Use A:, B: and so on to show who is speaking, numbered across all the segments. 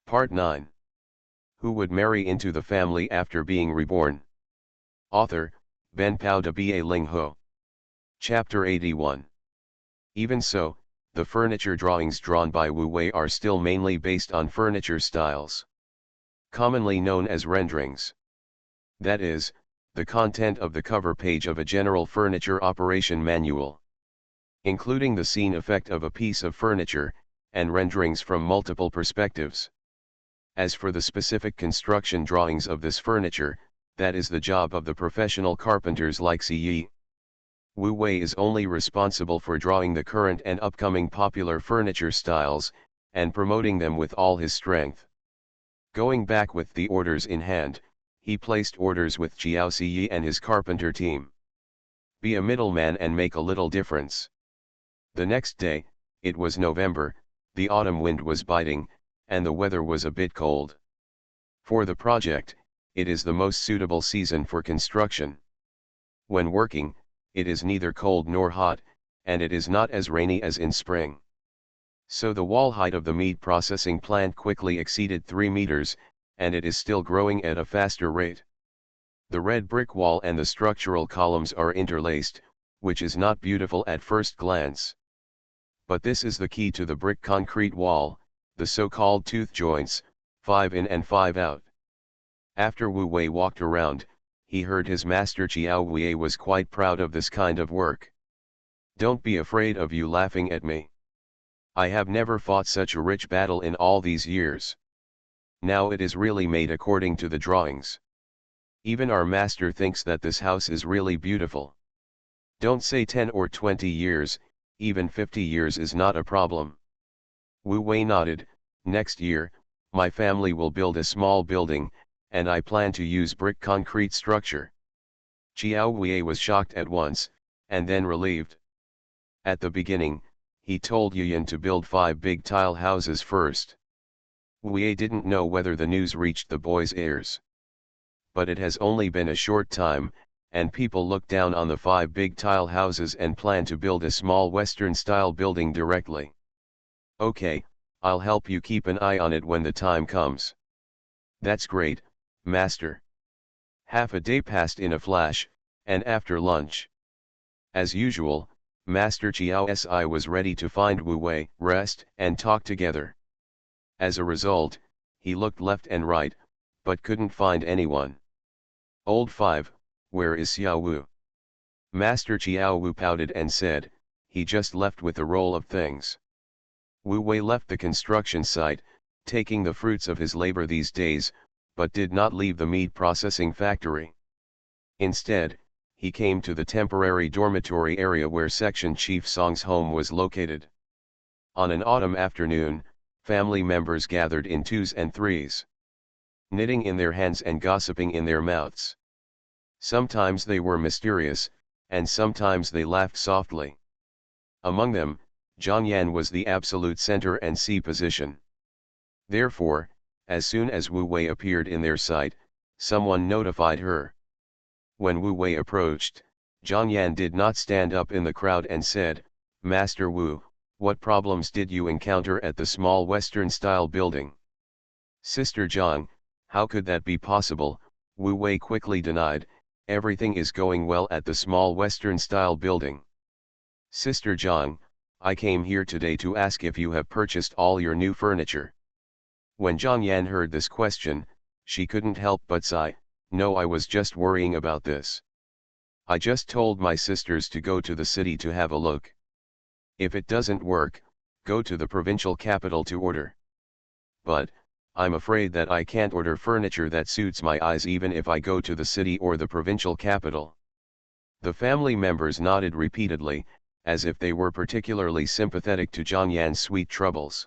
A: Part 9. Who would marry into the family after being reborn? Author, Ben Pao de Ba Ling Ho. Chapter 81. Even so, the furniture drawings drawn by Wu Wei are still mainly based on furniture styles, commonly known as renderings. That is, the content of the cover page of a general furniture operation manual, including the scene effect of a piece of furniture, and renderings from multiple perspectives. As for the specific construction drawings of this furniture, that is the job of the professional carpenters like Yi. Wu Wei is only responsible for drawing the current and upcoming popular furniture styles, and promoting them with all his strength. Going back with the orders in hand, he placed orders with Jiao Ziyi and his carpenter team. Be a middleman and make a little difference. The next day, it was November, the autumn wind was biting, and the weather was a bit cold. For the project, it is the most suitable season for construction. When working, it is neither cold nor hot, and it is not as rainy as in spring. So the wall height of the meat processing plant quickly exceeded 3 meters, and it is still growing at a faster rate. The red brick wall and the structural columns are interlaced, which is not beautiful at first glance. But this is the key to the brick concrete wall, the so-called tooth joints, 5 in and 5 out. After Wu Wei walked around, he heard his master Chiao Wei was quite proud of this kind of work. Don't be afraid of you laughing at me. I have never fought such a rich battle in all these years. Now it is really made according to the drawings. Even our master thinks that this house is really beautiful. Don't say 10 or 20 years, even 50 years is not a problem. Wu Wei nodded. Next year, my family will build a small building, and I plan to use brick concrete structure. Chiao Wei was shocked at once, and then relieved. At the beginning, he told Yuyan to build 5 big tile houses first. Wei didn't know whether the news reached the boy's ears. But it has only been a short time, and people look down on the 5 big tile houses and plan to build a small Western-style building directly. Okay, I'll help you keep an eye on it when the time comes. That's great, master. Half a day passed in a flash, and after lunch, as usual, Master Chiao Si was ready to find Wu Wei, rest, and talk together. As a result, he looked left and right, but couldn't find anyone. Old 5, where is Xiao Wu? Master Chiao Wu pouted and said, he just left with the roll of things. Wu Wei left the construction site, taking the fruits of his labor these days, but did not leave the meat processing factory. Instead, he came to the temporary dormitory area where Section Chief Song's home was located. On an autumn afternoon, family members gathered in 2s and 3s, knitting in their hands and gossiping in their mouths. Sometimes they were mysterious, and sometimes they laughed softly. Among them, Zhang Yan was the absolute center and C position. Therefore, as soon as Wu Wei appeared in their sight, someone notified her. When Wu Wei approached, Zhang Yan did not stand up in the crowd and said, Master Wu, what problems did you encounter at the small Western-style building? Sister Zhang, how could that be possible? Wu Wei quickly denied, everything is going well at the small Western-style building. Sister Zhang, I came here today to ask if you have purchased all your new furniture. When Zhang Yan heard this question, she couldn't help but sigh, no, I was just worrying about this. I just told my sisters to go to the city to have a look. If it doesn't work, go to the provincial capital to order. But, I'm afraid that I can't order furniture that suits my eyes even if I go to the city or the provincial capital. The family members nodded repeatedly, as if they were particularly sympathetic to Zhang Yan's sweet troubles.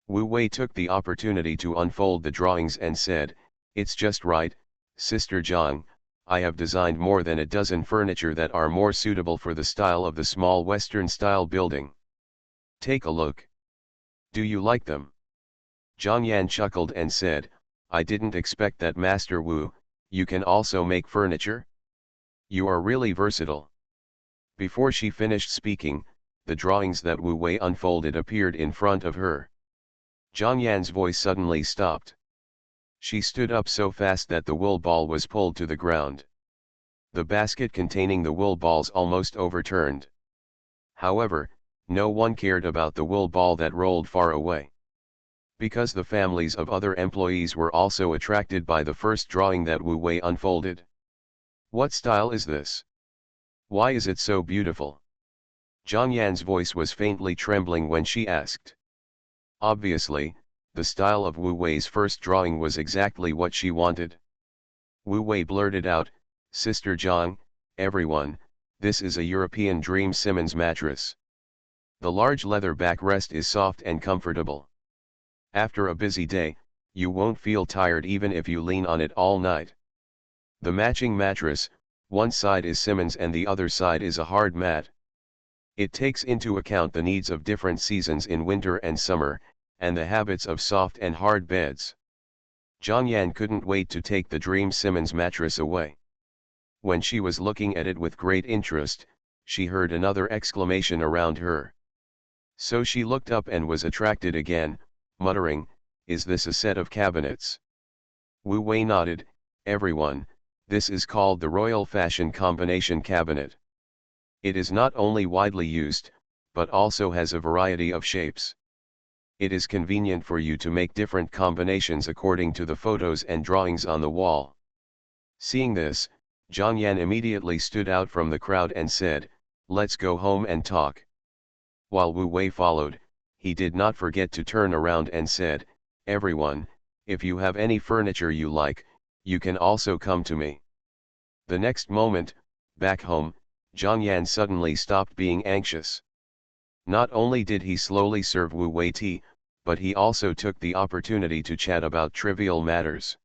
A: Wu Wei took the opportunity to unfold the drawings and said, it's just right, Sister Zhang, I have designed more than a dozen furniture that are more suitable for the style of the small Western-style building. Take a look. Do you like them? Zhang Yan chuckled and said, I didn't expect that, Master Wu, you can also make furniture? You are really versatile. Before she finished speaking, the drawings that Wu Wei unfolded appeared in front of her. Zhang Yan's voice suddenly stopped. She stood up so fast that the wool ball was pulled to the ground. The basket containing the wool balls almost overturned. However, no one cared about the wool ball that rolled far away. Because the families of other employees were also attracted by the first drawing that Wu Wei unfolded. What style is this? Why is it so beautiful? Zhang Yan's voice was faintly trembling when she asked. Obviously, the style of Wu Wei's first drawing was exactly what she wanted. Wu Wei blurted out, "Sister Zhang, everyone, this is a European Dream Simmons mattress. The large leather backrest is soft and comfortable. After a busy day, you won't feel tired even if you lean on it all night. The matching mattress, one side is Simmons and the other side is a hard mat. It takes into account the needs of different seasons in winter and summer, and the habits of soft and hard beds." Zhang Yan couldn't wait to take the Dream Simmons mattress away. When she was looking at it with great interest, she heard another exclamation around her. So she looked up and was attracted again, muttering, "Is this a set of cabinets?" Wu Wei nodded, "Everyone, this is called the Royal Fashion Combination Cabinet. It is not only widely used, but also has a variety of shapes. It is convenient for you to make different combinations according to the photos and drawings on the wall." Seeing this, Zhang Yan immediately stood out from the crowd and said, "Let's go home and talk." While Wu Wei followed, he did not forget to turn around and said, "Everyone, if you have any furniture you like, you can also come to me." The next moment, back home, Zhang Yan suddenly stopped being anxious. Not only did he slowly serve Wu Wei tea, but he also took the opportunity to chat about trivial matters.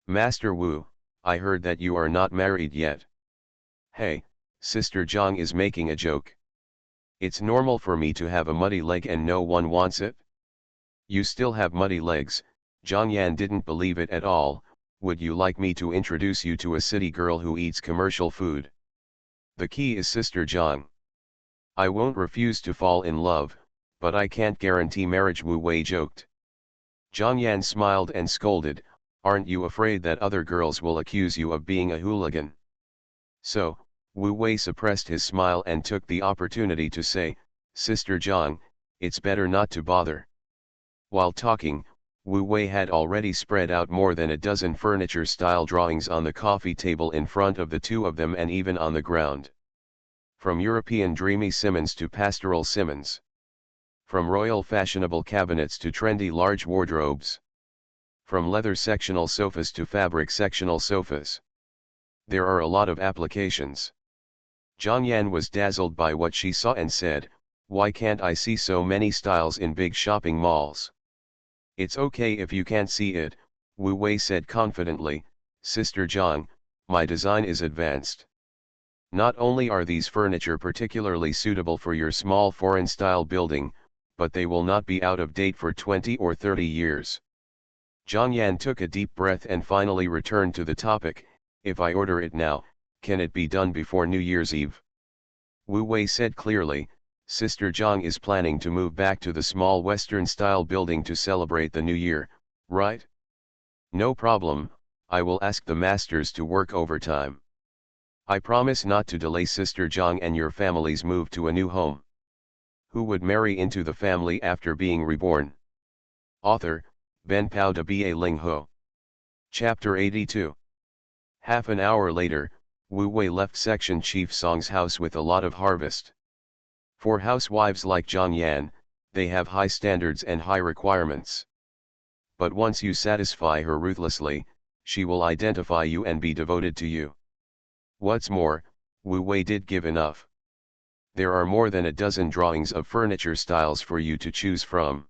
A: "Master Wu, I heard that you are not married yet." "Hey, Sister Zhang is making a joke. It's normal for me to have a muddy leg and no one wants it?" "You still have muddy legs," Zhang Yan didn't believe it at all. "Would you like me to introduce you to a city girl who eats commercial food? The key is Sister Zhang. I won't refuse to fall in love, but I can't guarantee marriage," Wu Wei joked. Zhang Yan smiled and scolded, "Aren't you afraid that other girls will accuse you of being a hooligan?" So, Wu Wei suppressed his smile and took the opportunity to say, "Sister Zhang, it's better not to bother." While talking, Wu Wei had already spread out more than a dozen furniture-style drawings on the coffee table in front of the two of them and even on the ground. From European dreamy Simmons to pastoral Simmons. From royal fashionable cabinets to trendy large wardrobes. From leather sectional sofas to fabric sectional sofas. There are a lot of applications. Zhang Yan was dazzled by what she saw and said, "Why can't I see so many styles in big shopping malls?" "It's okay if you can't see it," Wu Wei said confidently, "Sister Zhang, my design is advanced. Not only are these furniture particularly suitable for your small foreign-style building, but they will not be out of date for 20 or 30 years. Zhang Yan took a deep breath and finally returned to the topic, "If I order it now, can it be done before New Year's Eve?" Wu Wei said clearly, "Sister Zhang is planning to move back to the small Western-style building to celebrate the New Year, right? No problem, I will ask the masters to work overtime. I promise not to delay Sister Zhang and your family's move to a new home." Who would marry into the family after being reborn? Author, Ben Pao de Ba Ling Ho. Chapter 82. Half an hour later, Wu Wei left Section Chief Song's house with a lot of harvest. For housewives like Zhang Yan, they have high standards and high requirements. But once you satisfy her ruthlessly, she will identify you and be devoted to you. What's more, Wu Wei did give enough. There are more than a dozen drawings of furniture styles for you to choose from.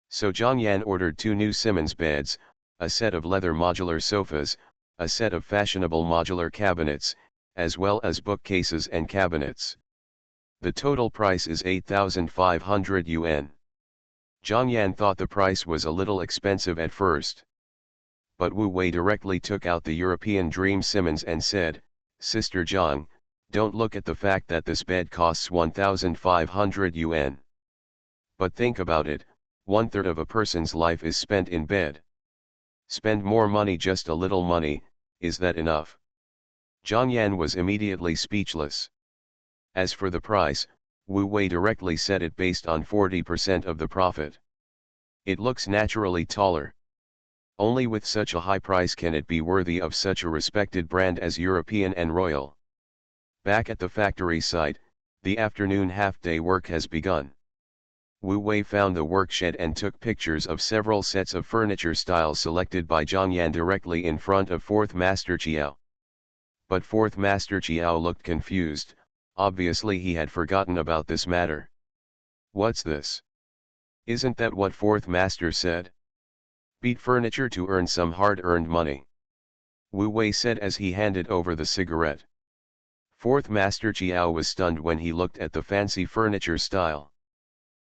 A: So Zhang Yan ordered 2 new Simmons beds, a set of leather modular sofas, a set of fashionable modular cabinets, as well as bookcases and cabinets. The total price is 8,500 yuan. Zhang Yan thought the price was a little expensive at first. But Wu Wei directly took out the European Dream Simmons and said, "Sister Zhang, don't look at the fact that this bed costs 1,500 yuan. But think about it, 1/3 of a person's life is spent in bed. Spend more money, just a little money, is that enough? Zhang Yan was immediately speechless. As for the price, Wu Wei directly said it based on 40% of the profit. It looks naturally taller. Only with such a high price can it be worthy of such a respected brand as European and Royal. Back at the factory site, the afternoon half-day work has begun. Wu Wei found the workshed and took pictures of several sets of furniture styles selected by Zhang Yan directly in front of Fourth Master Chiao. But Fourth Master Chiao looked confused. Obviously he had forgotten about this matter. What's this? Isn't that what Fourth Master said? Beat furniture to earn some hard-earned money. Wu Wei said as he handed over the cigarette. Fourth Master Chiao was stunned when he looked at the fancy furniture style.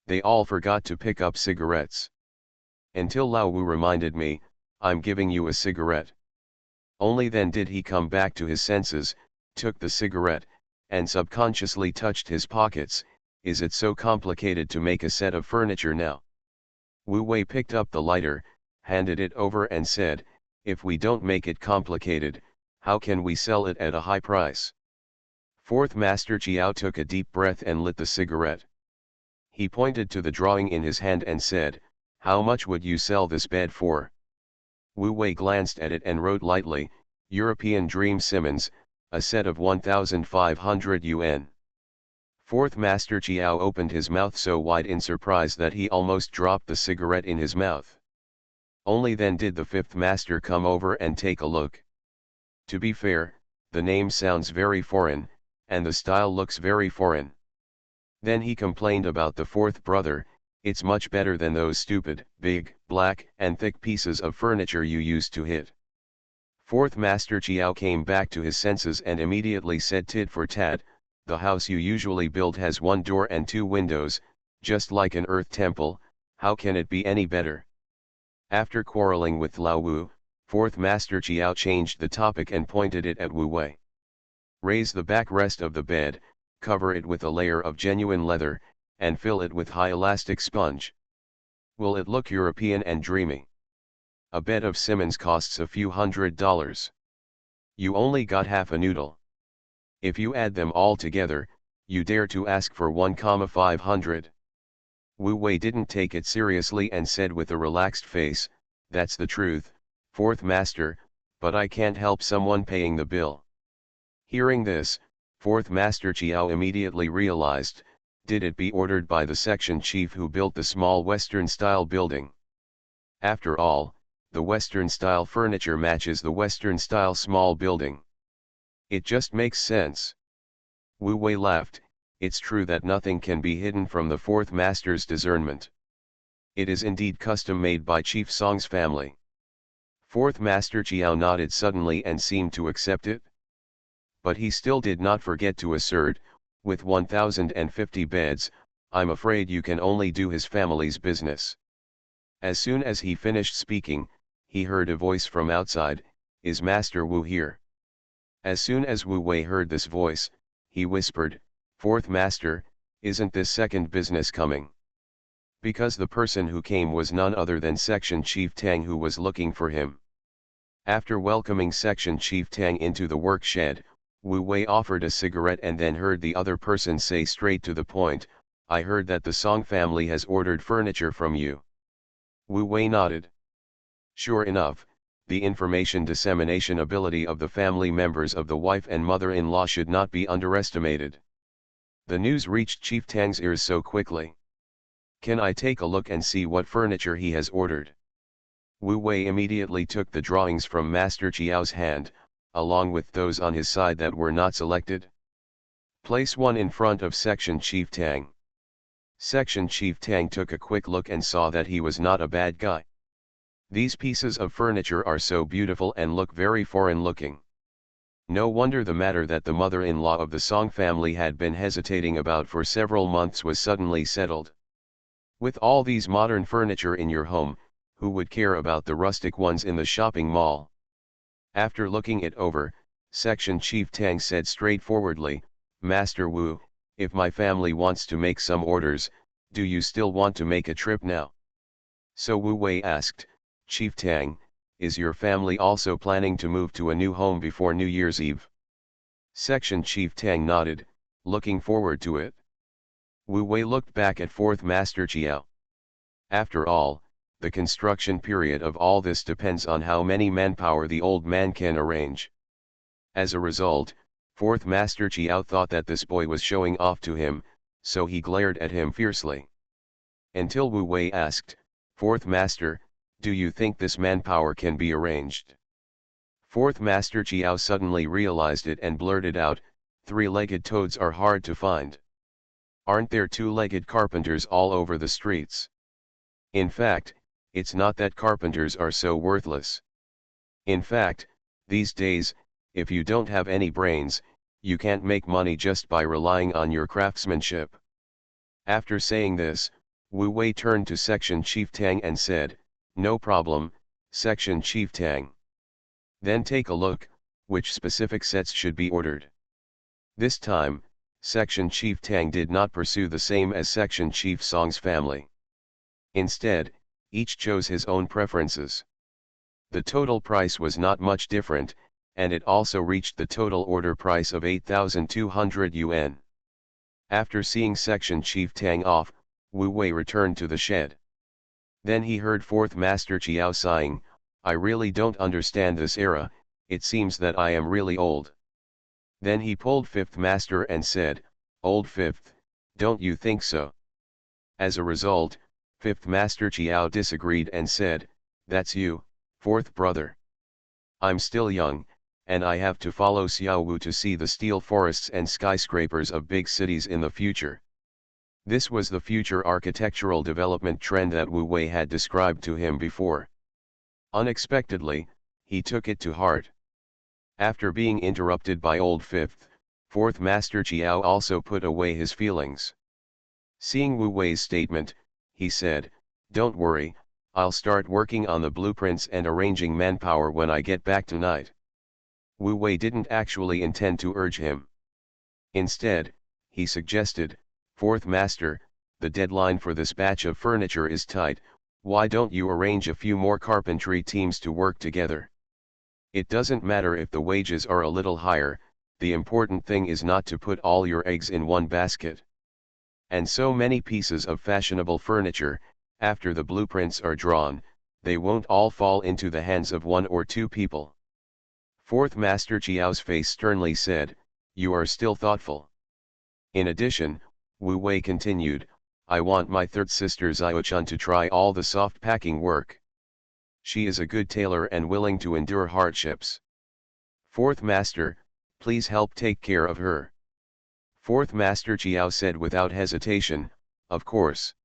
A: They all forgot to pick up cigarettes. Until Lao Wu reminded me, I'm giving you a cigarette. Only then did he come back to his senses, took the cigarette, and subconsciously touched his pockets. Is it so complicated to make a set of furniture now? Wu Wei picked up the lighter, handed it over and said, if we don't make it complicated, how can we sell it at a high price? Fourth Master Chiao took a deep breath and lit the cigarette. He pointed to the drawing in his hand and said, how much would you sell this bed for? Wu Wei glanced at it and wrote lightly, European Dream Simmons, a set of 1,500 yuan. Fourth Master Chiao opened his mouth so wide in surprise that he almost dropped the cigarette in his mouth. Only then did the fifth master come over and take a look. To be fair, the name sounds very foreign, and the style looks very foreign. Then he complained about the fourth brother, it's much better than those stupid, big, black, and thick pieces of furniture you used to hit. Fourth Master Chiao came back to his senses and immediately said tit for tat, the house you usually build has 1 door and 2 windows, just like an earth temple, how can it be any better? After quarreling with Lao Wu, Fourth Master Chiao changed the topic and pointed it at Wu Wei. Raise the backrest of the bed, cover it with a layer of genuine leather, and fill it with high elastic sponge. Will it look European and dreamy? A bed of Simmons costs a few $100s. You only got half a noodle. If you add them all together, you dare to ask for 1,500. Wu Wei didn't take it seriously and said with a relaxed face, that's the truth, Fourth Master, but I can't help someone paying the bill. Hearing this, Fourth Master Chiao immediately realized, did it be ordered by the section chief who built the small Western-style building? After all, the Western-style furniture matches the Western-style small building. It just makes sense. Wu Wei laughed. It's true that nothing can be hidden from the Fourth Master's discernment. It is indeed custom made by Chief Song's family. Fourth Master Chiao nodded suddenly and seemed to accept it. But he still did not forget to assert, with 1,050 beds, I'm afraid you can only do his family's business. As soon as he finished speaking, he heard a voice from outside, is Master Wu here? As soon as Wu Wei heard this voice, he whispered, Fourth Master, isn't this second business coming? Because the person who came was none other than Section Chief Tang, who was looking for him. After welcoming Section Chief Tang into the work shed, Wu Wei offered a cigarette and then heard the other person say straight to the point, I heard that the Song family has ordered furniture from you. Wu Wei nodded. Sure enough, the information dissemination ability of the family members of the wife and mother-in-law should not be underestimated. The news reached Chief Tang's ears so quickly. Can I take a look and see what furniture he has ordered? Wu Wei immediately took the drawings from Master Chiao's hand, along with those on his side that were not selected. Place one in front of Section Chief Tang. Section Chief Tang took a quick look and saw that he was not a bad guy. These pieces of furniture are so beautiful and look very foreign looking. No wonder the matter that the mother-in-law of the Song family had been hesitating about for several months was suddenly settled. With all these modern furniture in your home, who would care about the rustic ones in the shopping mall? After looking it over, Section Chief Tang said straightforwardly, Master Wu, if my family wants to make some orders, do you still want to make a trip now? So Wu Wei asked, Chief Tang, is your family also planning to move to a new home before New Year's Eve? Section Chief Tang nodded, looking forward to it. Wu Wei looked back at Fourth Master Chiao. After all, the construction period of all this depends on how many manpower the old man can arrange. As a result, Fourth Master Chiao thought that this boy was showing off to him, so he glared at him fiercely. Until Wu Wei asked, Fourth Master, do you think this manpower can be arranged? Fourth Master Chiao suddenly realized it and blurted out, three-legged toads are hard to find. Aren't there two-legged carpenters all over the streets? In fact, it's not that carpenters are so worthless. In fact, these days, if you don't have any brains, you can't make money just by relying on your craftsmanship. After saying this, Wu Wei turned to Section Chief Tang and said, no problem, Section Chief Tang. Then take a look, which specific sets should be ordered. This time, Section Chief Tang did not pursue the same as Section Chief Song's family. Instead, each chose his own preferences. The total price was not much different, and it also reached the total order price of 8,200 yuan. After seeing Section Chief Tang off, Wu Wei returned to the shed. Then he heard Fourth Master Chiao sighing, I really don't understand this era, it seems that I am really old. Then he pulled Fifth Master and said, Old Fifth, don't you think so? As a result, Fifth Master Chiao disagreed and said, that's you, Fourth Brother. I'm still young, and I have to follow Xiao Wu to see the steel forests and skyscrapers of big cities in the future. This was the future architectural development trend that Wu Wei had described to him before. Unexpectedly, he took it to heart. After being interrupted by Old Fifth, Fourth Master Chiao also put away his feelings. Seeing Wu Wei's statement, he said, don't worry, I'll start working on the blueprints and arranging manpower when I get back tonight. Wu Wei didn't actually intend to urge him. Instead, he suggested, Fourth Master, the deadline for this batch of furniture is tight, why don't you arrange a few more carpentry teams to work together? It doesn't matter if the wages are a little higher, the important thing is not to put all your eggs in one basket. And so many pieces of fashionable furniture, after the blueprints are drawn, they won't all fall into the hands of one or two people. Fourth Master Chiao's face sternly said, you are still thoughtful. In addition, Wu Wei continued, I want my third sister Xiao-chun to try all the soft packing work. She is a good tailor and willing to endure hardships. Fourth Master, please help take care of her. Fourth Master Chiao said without hesitation, of course.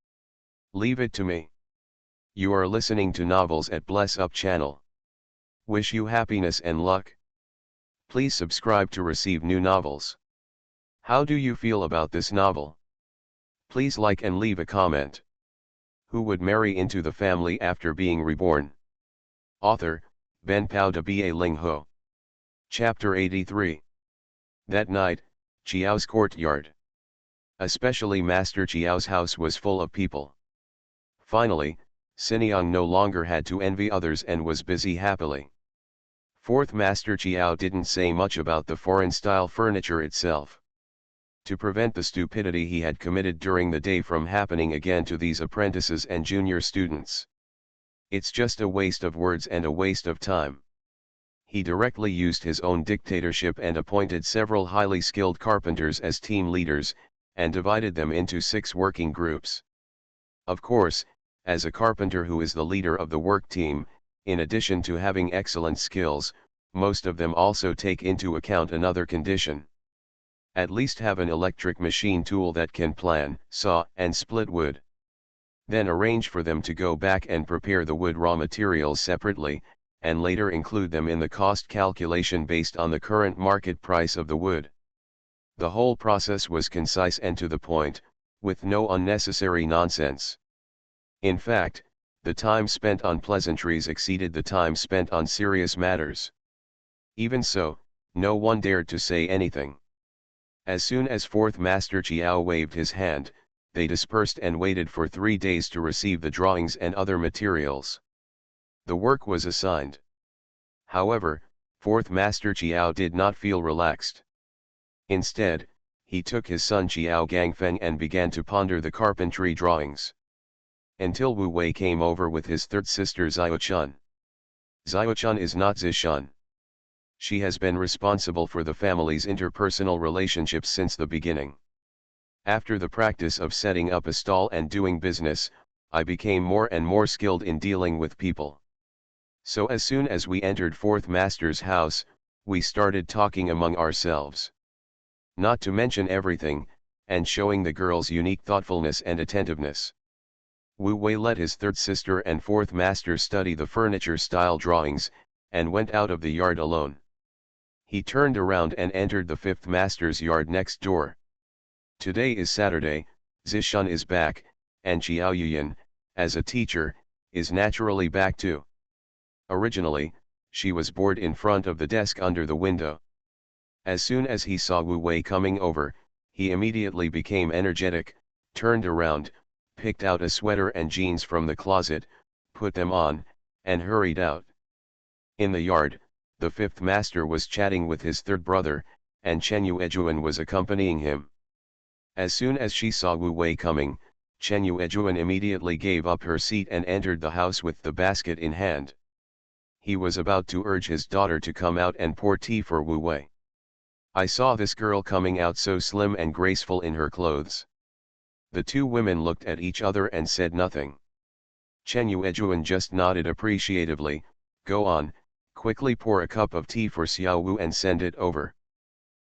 A: Leave it to me. You are listening to Novels at Bless Up channel. Wish you happiness and luck. Please subscribe to receive new novels. How do you feel about this novel? Please like and leave a comment. Who would marry into the family after being reborn? Author, Ben Pao de Ba Ling Ho. Chapter 83. That night, Chiao's courtyard. Especially Master Chiao's house was full of people. Finally, Xinjiang no longer had to envy others and was busy happily. Fourth Master Chiao didn't say much about the foreign-style furniture itself. To prevent the stupidity he had committed during the day from happening again to these apprentices and junior students. It's just a waste of words and a waste of time. He directly used his own dictatorship and appointed several highly skilled carpenters as team leaders, and divided them into 6 working groups. Of course, as a carpenter who is the leader of the work team, in addition to having excellent skills, most of them also take into account another condition. At least have an electric machine tool that can plan, saw, and split wood. Then arrange for them to go back and prepare the wood raw materials separately, and later include them in the cost calculation based on the current market price of the wood. The whole process was concise and to the point, with no unnecessary nonsense. In fact, the time spent on pleasantries exceeded the time spent on serious matters. Even so, no one dared to say anything. As soon as Fourth Master Chiao waved his hand, they dispersed and waited for 3 days to receive the drawings and other materials. The work was assigned. However, fourth master Chiao did not feel relaxed. Instead, he took his son Chiao Gangfeng and began to ponder the carpentry drawings. Until Wu Wei came over with his third sister Xiaochun. Xiaochun is not Zishun. She has been responsible for the family's interpersonal relationships since the beginning. After the practice of setting up a stall and doing business, I became more and more skilled in dealing with people. So as soon as we entered fourth master's house, we started talking among ourselves. Not to mention everything, and showing the girl's unique thoughtfulness and attentiveness. Wu Wei let his third sister and fourth master study the furniture style drawings, and went out of the yard alone. He turned around and entered the fifth master's yard next door. Today is Saturday, Zishun is back, and Xiao Yuyan, as a teacher, is naturally back too. Originally, she was bored in front of the desk under the window. As soon as he saw Wu Wei coming over, he immediately became energetic, turned around, picked out a sweater and jeans from the closet, put them on, and hurried out. In the yard, the fifth master was chatting with his third brother, and Chen Yuejuan was accompanying him. As soon as she saw Wu Wei coming, Chen Yuejuan immediately gave up her seat and entered the house with the basket in hand. He was about to urge his daughter to come out and pour tea for Wu Wei. I saw this girl coming out so slim and graceful in her clothes. The two women looked at each other and said nothing. Chen Yuejuan just nodded appreciatively. Go on, quickly pour a cup of tea for Xiao Wu and send it over.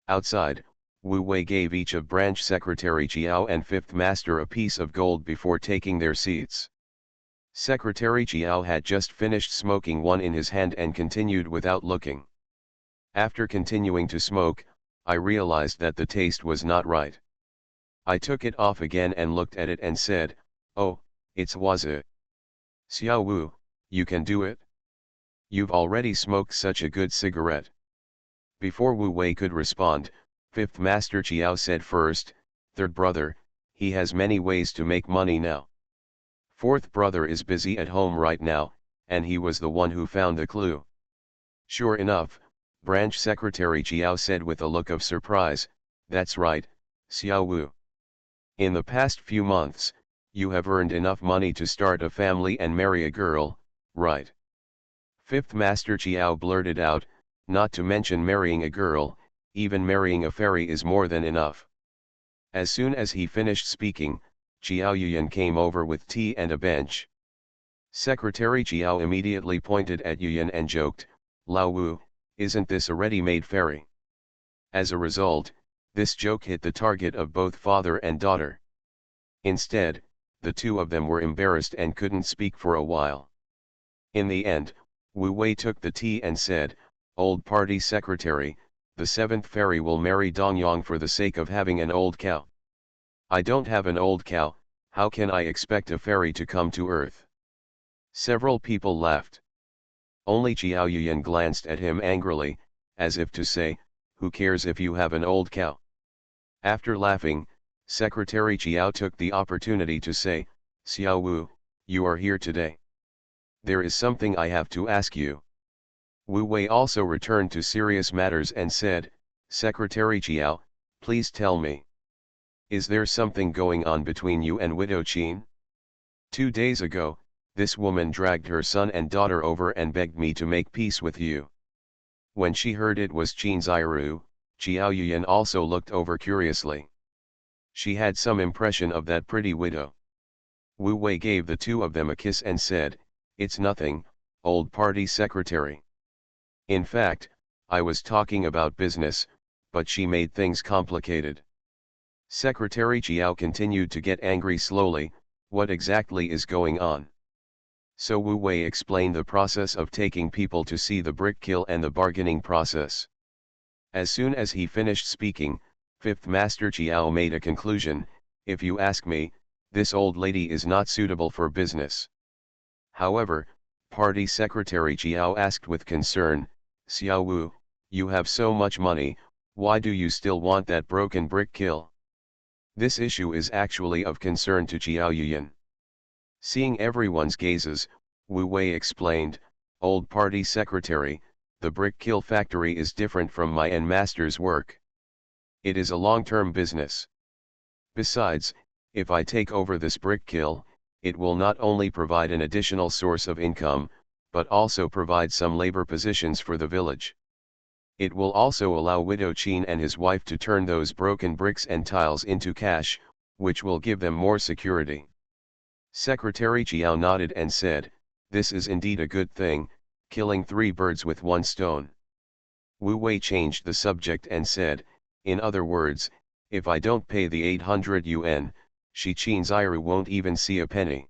A: Outside, Wu Wei gave each of branch secretary Chiao and fifth master a piece of gold before taking their seats. Secretary Chiao had just finished smoking one in his hand and continued without looking. After continuing to smoke, I realized that the taste was not right. I took it off again and looked at it and said, "Oh, it's wazu. Xiao Wu, you can do it? You've already smoked such a good cigarette." Before Wu Wei could respond, fifth master Chiao said first, "Third brother, he has many ways to make money now. Fourth brother is busy at home right now, and he was the one who found the clue." Sure enough, branch secretary Chiao said with a look of surprise, "That's right, Xiao Wu. In the past few months, you have earned enough money to start a family and marry a girl, right?" Fifth master Chiao blurted out, "Not to mention marrying a girl, even marrying a fairy is more than enough." As soon as he finished speaking, Xiao Yuyan came over with tea and a bench. Secretary Chiao immediately pointed at Yuyan and joked, "Lao Wu, isn't this a ready-made fairy?" As a result, this joke hit the target of both father and daughter. Instead, the two of them were embarrassed and couldn't speak for a while. In the end, Wu Wei took the tea and said, "Old party secretary, the seventh fairy will marry Dongyang for the sake of having an old cow. I don't have an old cow, how can I expect a fairy to come to earth?" Several people laughed. Only Xiao Yuyan glanced at him angrily, as if to say, "Who cares if you have an old cow?" After laughing, Secretary Chiao took the opportunity to say, "Xiao Wu, you are here today. There is something I have to ask you." Wu Wei also returned to serious matters and said, "Secretary Chiao, please tell me. Is there something going on between you and Widow Qin? 2 days ago, this woman dragged her son and daughter over and begged me to make peace with you." When she heard it was Qin Zairu, Xiao Yuyan also looked over curiously. She had some impression of that pretty widow. Wu Wei gave the two of them a kiss and said, "It's nothing, old party secretary. In fact, I was talking about business, but she made things complicated." Secretary Chiao continued to get angry slowly. "What exactly is going on?" So Wu Wei explained the process of taking people to see the brick kill and the bargaining process. As soon as he finished speaking, fifth master Chiao made a conclusion, "If you ask me, this old lady is not suitable for business." However, party secretary Chiao asked with concern, "Xiao Wu, you have so much money, why do you still want that broken brick kill?" This issue is actually of concern to Xiao Yuyan. Seeing everyone's gazes, Wu Wei explained, "Old party secretary, the brick kill factory is different from my and master's work. It is a long-term business. Besides, if I take over this brick kill, it will not only provide an additional source of income, but also provide some labor positions for the village. It will also allow Widow Qin and his wife to turn those broken bricks and tiles into cash, which will give them more security." Secretary Chiao nodded and said, "This is indeed a good thing, killing 3 birds with 1 stone." Wu Wei changed the subject and said, "In other words, if I don't pay the 800 yuan, Shi Qinziru won't even see a penny."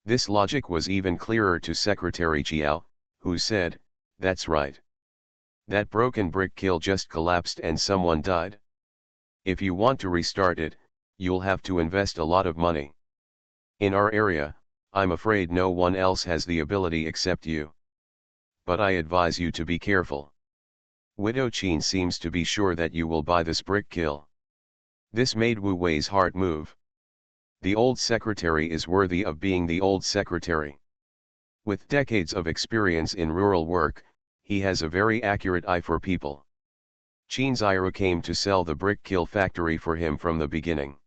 A: This logic was even clearer to Secretary Chiao, who said, "That's right. That broken brick kiln just collapsed and someone died. If you want to restart it, you'll have to invest a lot of money. In our area, I'm afraid no one else has the ability except you. But I advise you to be careful. Widow Qin seems to be sure that you will buy this brick kiln." This made Wu Wei's heart move. The old secretary is worthy of being the old secretary. With decades of experience in rural work, he has a very accurate eye for people. Qinziru came to sell the brick kiln factory for him from the beginning.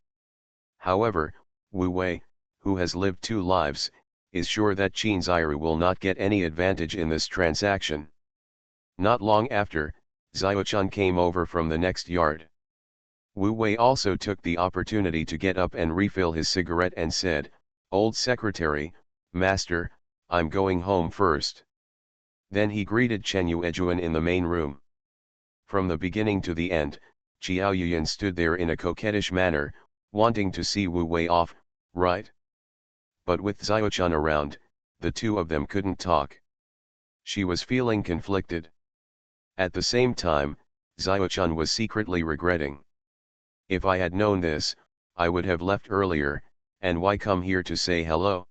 A: However, Wu Wei, who has lived 2 lives, is sure that Qinziru will not get any advantage in this transaction. Not long after, Xiaochun came over from the next yard. Wu Wei also took the opportunity to get up and refill his cigarette and said, "Old secretary, master, I'm going home first." Then he greeted Chen Yuejuan in the main room. From the beginning to the end, Xiao Yuyan stood there in a coquettish manner, wanting to see Wu Wei off, right? But with Xiaochun around, the two of them couldn't talk. She was feeling conflicted. At the same time, Xiaochun was secretly regretting. "If I had known this, I would have left earlier, and why come here to say hello?"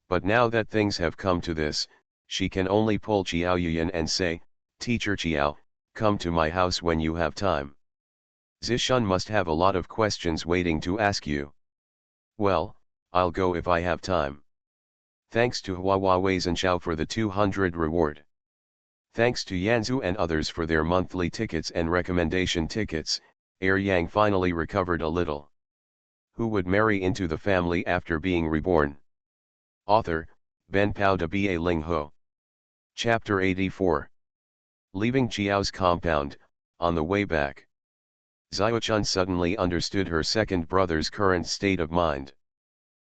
A: But now that things have come to this, she can only pull Xiao Yuyan and say, "Teacher Xiao, come to my house when you have time. Zishun must have a lot of questions waiting to ask you." "Well, I'll go if I have time. Thanks to Hua Weizhenshao for the 200 reward. Thanks to Yanzu and others for their monthly tickets and recommendation tickets, Air Yang finally recovered a little. Who would marry into the family after being reborn?" Author, Ben Pao de Ba Ling Ho. Chapter 84. Leaving Chiao's compound, on the way back, Xiaochun suddenly understood her second brother's current state of mind.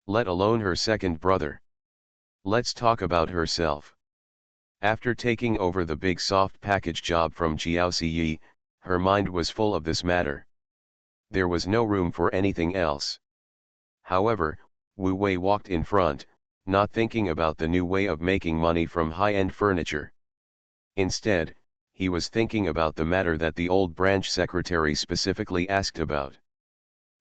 A: Let alone her second brother. Let's talk about herself. After taking over the big soft package job from Chiao Ziyi, her mind was full of this matter. There was no room for anything else. However, Wu Wei walked in front, not thinking about the new way of making money from high-end furniture. Instead, he was thinking about the matter that the old branch secretary specifically asked about.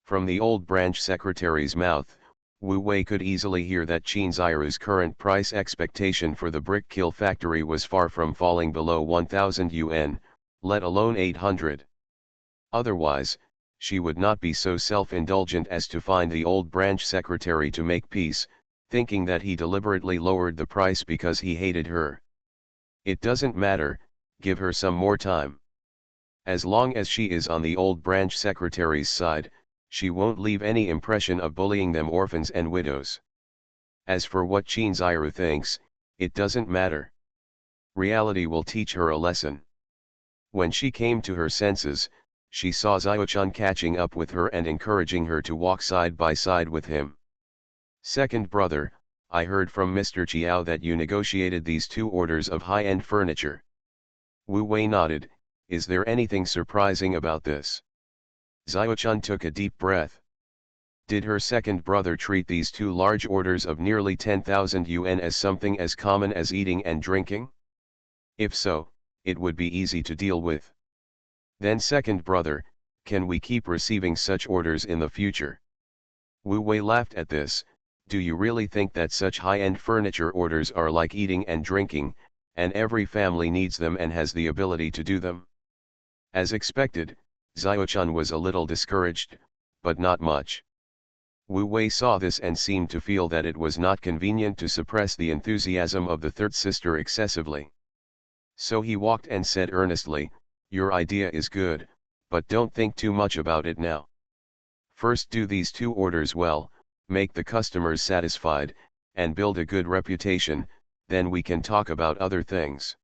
A: From the old branch secretary's mouth, Wu Wei could easily hear that Qinziru's current price expectation for the brick kiln factory was far from falling below 1,000 yuan, let alone 800. Otherwise, she would not be so self-indulgent as to find the old branch secretary to make peace, thinking that he deliberately lowered the price because he hated her. It doesn't matter, give her some more time. As long as she is on the old branch secretary's side, she won't leave any impression of bullying them orphans and widows. As for what Qinziru thinks, it doesn't matter. Reality will teach her a lesson. When she came to her senses, she saw Xiaochun catching up with her and encouraging her to walk side by side with him. "Second brother, I heard from Mr. Chiao that you negotiated these 2 orders of high-end furniture." Wu Wei nodded. "Is there anything surprising about this?" Xiaochun took a deep breath. Did her second brother treat these 2 large orders of nearly 10,000 yuan as something as common as eating and drinking? If so, it would be easy to deal with. "Then second brother, can we keep receiving such orders in the future?" Wu Wei laughed at this. "Do you really think that such high-end furniture orders are like eating and drinking, and every family needs them and has the ability to do them?" As expected, Xiaochun was a little discouraged, but not much. Wu Wei saw this and seemed to feel that it was not convenient to suppress the enthusiasm of the third sister excessively. So he walked and said earnestly, "Your idea is good, but don't think too much about it now. First do these 2 orders well, make the customers satisfied, and build a good reputation, then we can talk about other things."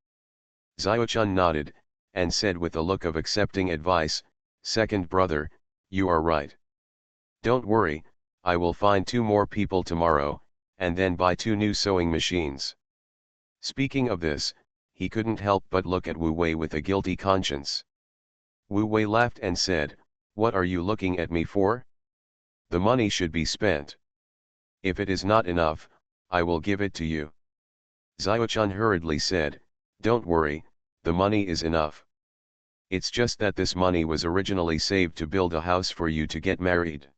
A: Xiaochun nodded, and said with a look of accepting advice, "Second brother, you are right. Don't worry, I will find 2 more people tomorrow, and then buy 2 new sewing machines." Speaking of this, he couldn't help but look at Wu Wei with a guilty conscience. Wu Wei laughed and said, "What are you looking at me for? The money should be spent. If it is not enough, I will give it to you." Xiaochun hurriedly said, "Don't worry, the money is enough. It's just that this money was originally saved to build a house for you to get married."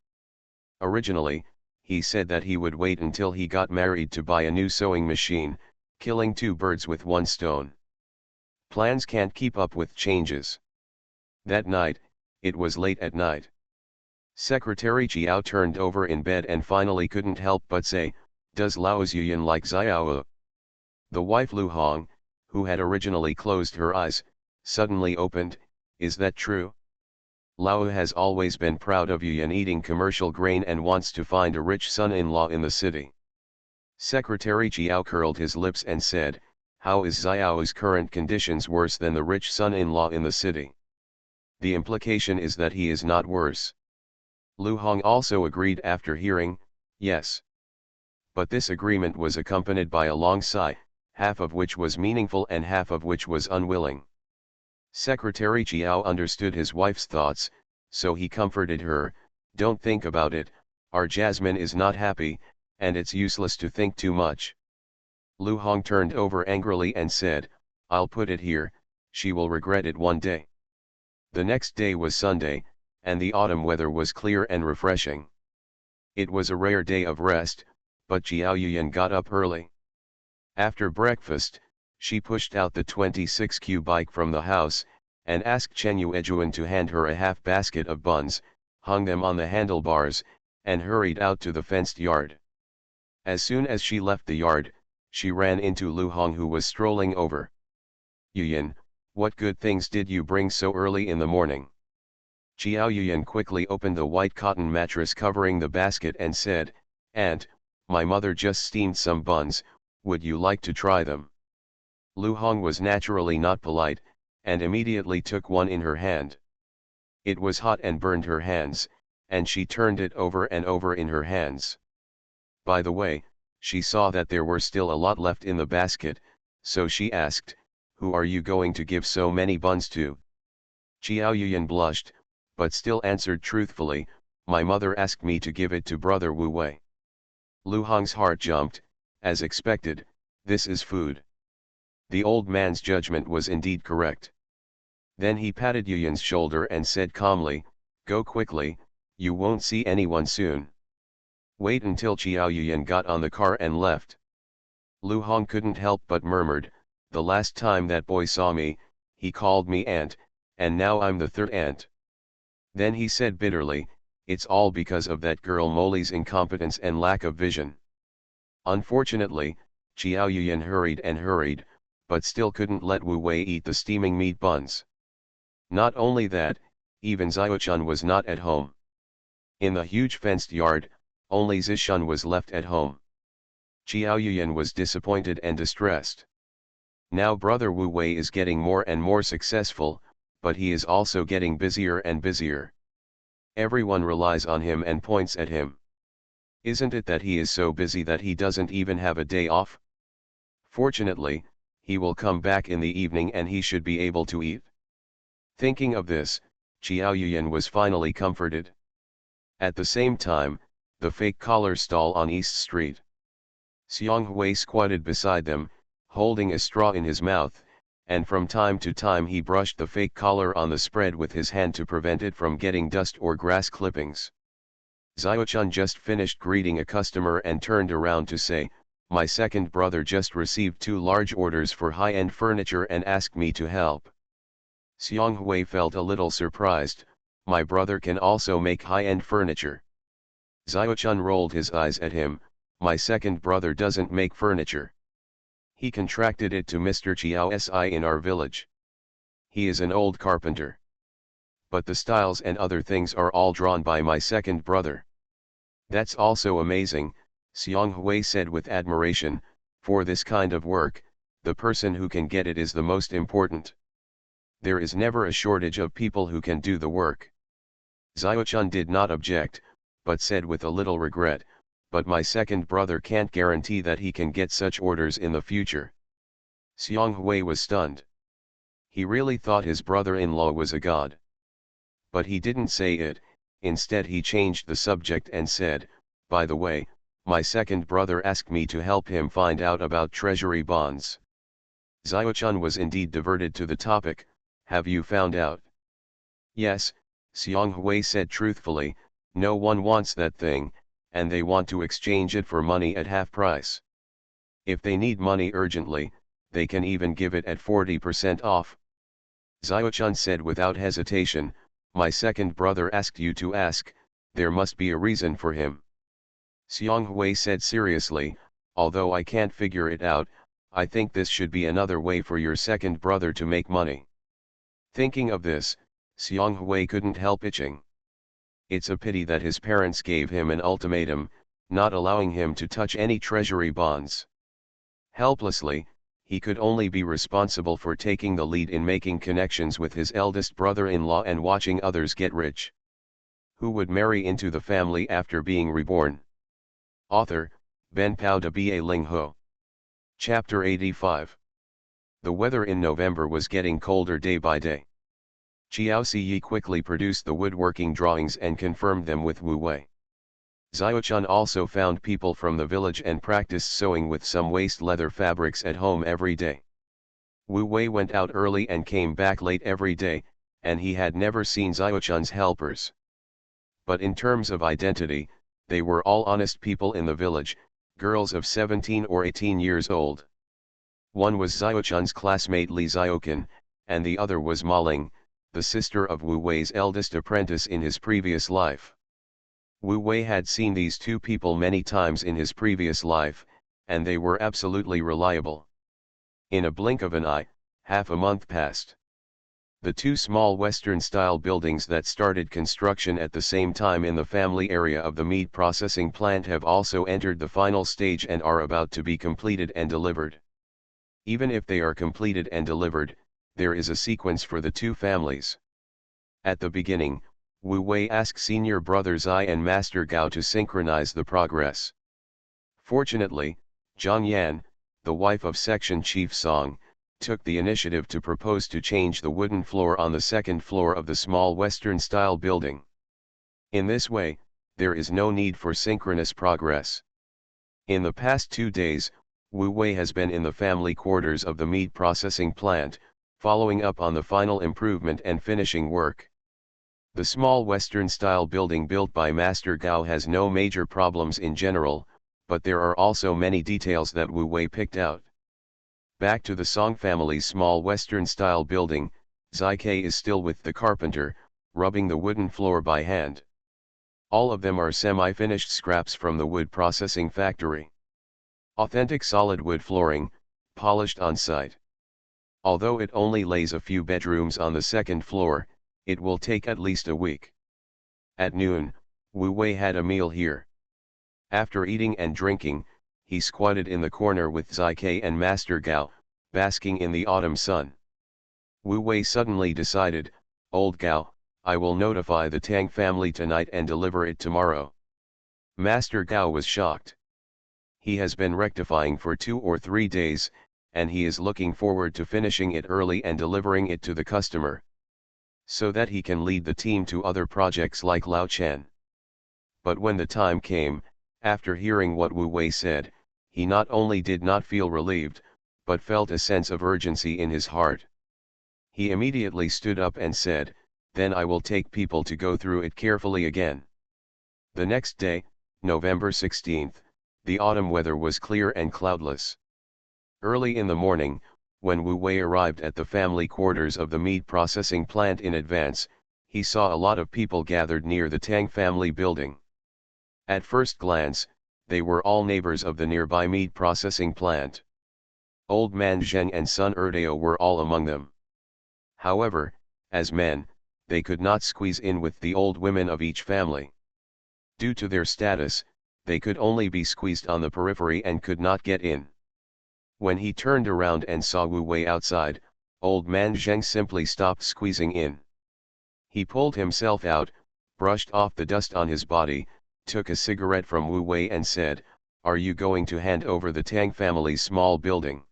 A: Originally, he said that he would wait until he got married to buy a new sewing machine, killing 2 birds with 1 stone. Plans can't keep up with changes. That night, it was late at night. Secretary Jiao turned over in bed and finally couldn't help but say, "Does Lao Zhuyan like Xiao?" The wife Lu Hong, who had originally closed her eyes, suddenly opened. "Is that true? Lao has always been proud of Yuyan eating commercial grain and wants to find a rich son-in-law in the city." Secretary Jiao curled his lips and said, "How is Xiao's current conditions worse than the rich son-in-law in the city? The implication is that he is not worse." Lu Hong also agreed after hearing, "Yes." But this agreement was accompanied by a long sigh, half of which was meaningful and half of which was unwilling. Secretary Jiao understood his wife's thoughts, so he comforted her, "Don't think about it, our Jasmine is not happy, and it's useless to think too much." Lu Hong turned over angrily and said, "I'll put it here, she will regret it one day." The next day was Sunday, and the autumn weather was clear and refreshing. It was a rare day of rest, but Jiao Yuyan got up early. After breakfast, she pushed out the 26Q bike from the house, and asked Chen Yuejuan to hand her a half basket of buns, hung them on the handlebars, and hurried out to the fenced yard. As soon as she left the yard, she ran into Lu Hong, who was strolling over. "Yuyan, what good things did you bring so early in the morning?" Jiao Yuyan quickly opened the white cotton mattress covering the basket and said, "Aunt, my mother just steamed some buns, would you like to try them?" Lu Hong was naturally not polite, and immediately took one in her hand. It was hot and burned her hands, and she turned it over and over in her hands. By the way, she saw that there were still a lot left in the basket, so she asked, "Who are you going to give so many buns to?" Jiao Yuyan blushed, but still answered truthfully, "My mother asked me to give it to brother Wu Wei." Lu Hong's heart jumped, as expected, this is food. The old man's judgment was indeed correct. Then he patted Yuyan's shoulder and said calmly, "Go quickly, you won't see anyone soon." Wait until Jiao Yuyan got on the car and left. Lu Hong couldn't help but murmured, "The last time that boy saw me, he called me aunt, and now I'm the third aunt." Then he said bitterly, "It's all because of that girl Molly's incompetence and lack of vision." Unfortunately, Jiao Yuyan hurried and hurried, but still couldn't let Wu Wei eat the steaming meat buns. Not only that, even Xiaochun was not at home. In the huge fenced yard, only Zishun was left at home. Jiao Yuyan was disappointed and distressed. Now brother Wu Wei is getting more and more successful, but he is also getting busier and busier. Everyone relies on him and points at him. Isn't it that he is so busy that he doesn't even have a day off? Fortunately, he will come back in the evening and he should be able to eat. Thinking of this, Jiao Yuyan was finally comforted. At the same time, the fake collar stall on East Street. Xiang Hui squatted beside them, holding a straw in his mouth, and from time to time he brushed the fake collar on the spread with his hand to prevent it from getting dust or grass clippings. Xiaochun just finished greeting a customer and turned around to say, "My second brother just received 2 large orders for high-end furniture and asked me to help." Xiang Hui felt a little surprised, my brother can also make high-end furniture. Xiaochun rolled his eyes at him, my second brother doesn't make furniture. He contracted it to Mr. Chiao Si in our village. He is an old carpenter. But the styles and other things are all drawn by my second brother. That's also amazing, Xiang Hui said with admiration, for this kind of work, the person who can get it is the most important. There is never a shortage of people who can do the work. Xiaochun did not object, but said with a little regret, but my second brother can't guarantee that he can get such orders in the future. Xiang Hui was stunned. He really thought his brother-in-law was a god. But he didn't say it, instead he changed the subject and said, by the way, my second brother asked me to help him find out about treasury bonds. Xiaochun was indeed diverted to the topic, have you found out? Yes, Xiang Hui said truthfully, no one wants that thing, and they want to exchange it for money at half price. If they need money urgently, they can even give it at 40% off. Xiaochun said without hesitation, my second brother asked you to ask, there must be a reason for him. Xiang Hui said seriously, although I can't figure it out, I think this should be another way for your second brother to make money. Thinking of this, Xiang Hui couldn't help itching. It's a pity that his parents gave him an ultimatum, not allowing him to touch any treasury bonds. Helplessly, he could only be responsible for taking the lead in making connections with his eldest brother-in-law and watching others get rich. Who would marry into the family after being reborn? Author, Ben Pao de Ba Ling Ho. Chapter 85. The weather in November was getting colder day by day. Chiao Si quickly produced the woodworking drawings and confirmed them with Wu Wei. Xiaochun also found people from the village and practiced sewing with some waste leather fabrics at home every day. Wu Wei went out early and came back late every day, and he had never seen Xiaochun's helpers. But in terms of identity, they were all honest people in the village, girls of 17 or 18 years old. One was Xiaochun's classmate Li Xiaoqan, and the other was Ma Ling, the sister of Wu Wei's eldest apprentice in his previous life. Wu Wei had seen these two people many times in his previous life, and they were absolutely reliable. In a blink of an eye, half a month passed. The two small Western-style buildings that started construction at the same time in the family area of the meat processing plant have also entered the final stage and are about to be completed and delivered. Even if they are completed and delivered, there is a sequence for the two families. At the beginning, Wu Wei asked senior brother Zai and Master Gao to synchronize the progress. Fortunately, Zhang Yan, the wife of Section Chief Song, took the initiative to propose to change the wooden floor on the second floor of the small Western-style building. In this way, there is no need for synchronous progress. In the past 2 days, Wu Wei has been in the family quarters of the meat processing plant, following up on the final improvement and finishing work. The small Western-style building built by Master Gao has no major problems in general, but there are also many details that Wu Wei picked out. Back to the Song family's small Western-style building, Zai Ke is still with the carpenter, rubbing the wooden floor by hand. All of them are semi-finished scraps from the wood processing factory. Authentic solid wood flooring, polished on site. Although it only lays a few bedrooms on the second floor, it will take at least a week. At noon, Wu Wei had a meal here. After eating and drinking, he squatted in the corner with Zai Ke and Master Gao, basking in the autumn sun. Wu Wei suddenly decided, "Old Gao, I will notify the Tang family tonight and deliver it tomorrow." Master Gao was shocked. He has been rectifying for 2 or 3 days, and he is looking forward to finishing it early and delivering it to the customer, so that he can lead the team to other projects like Lao Chen. But when the time came, after hearing what Wu Wei said, he not only did not feel relieved, but felt a sense of urgency in his heart. He immediately stood up and said, "Then I will take people to go through it carefully again." The next day, November 16th, the autumn weather was clear and cloudless. Early in the morning, when Wu Wei arrived at the family quarters of the meat processing plant in advance, he saw a lot of people gathered near the Tang family building. At first glance, they were all neighbors of the nearby meat processing plant. Old man Zheng and son Erdeo were all among them. However, as men, they could not squeeze in with the old women of each family. Due to their status, they could only be squeezed on the periphery and could not get in. When he turned around and saw Wu Wei outside, old man Zheng simply stopped squeezing in. He pulled himself out, brushed off the dust on his body, took a cigarette from Wu Wei and said, "Are you going to hand over the Tang family's small building?"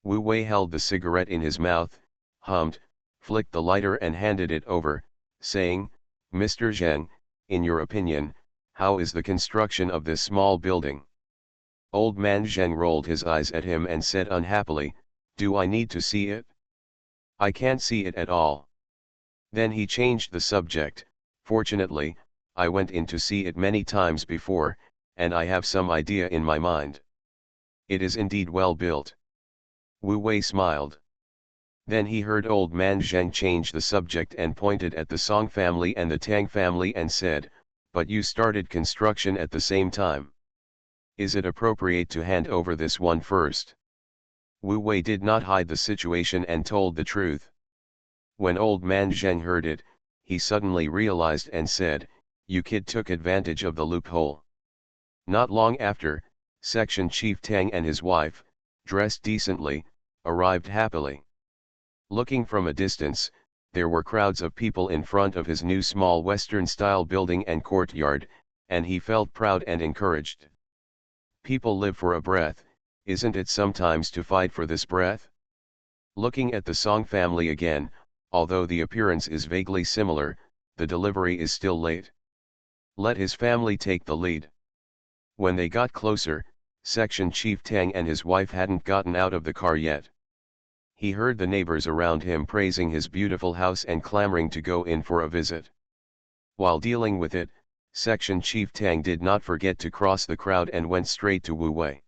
A: Wu Wei held the cigarette in his mouth, hummed, flicked the lighter and handed it over, saying, "Mr. Zheng, in your opinion, how is the construction of this small building?" Old man Zheng rolled his eyes at him and said unhappily, "Do I need to see it? I can't see it at all." Then he changed the subject. "Fortunately, I went in to see it many times before, and I have some idea in my mind. It is indeed well built." Wu Wei smiled. Then he heard old man Zheng change the subject and pointed at the Song family and the Tang family and said, "But you started construction at the same time. Is it appropriate to hand over this one first?" Wu Wei did not hide the situation and told the truth. When old man Zheng heard it, he suddenly realized and said, "You kid took advantage of the loophole." Not long after, Section Chief Tang and his wife, dressed decently, arrived happily. Looking from a distance, there were crowds of people in front of his new small Western-style building and courtyard, and he felt proud and encouraged. People live for a breath, isn't it sometimes to fight for this breath? Looking at the Song family again, although the appearance is vaguely similar, the delivery is still late. Let his family take the lead. When they got closer, Section Chief Tang and his wife hadn't gotten out of the car yet. He heard the neighbors around him praising his beautiful house and clamoring to go in for a visit. While dealing with it, Section Chief Tang did not forget to cross the crowd and went straight to Wu Wei.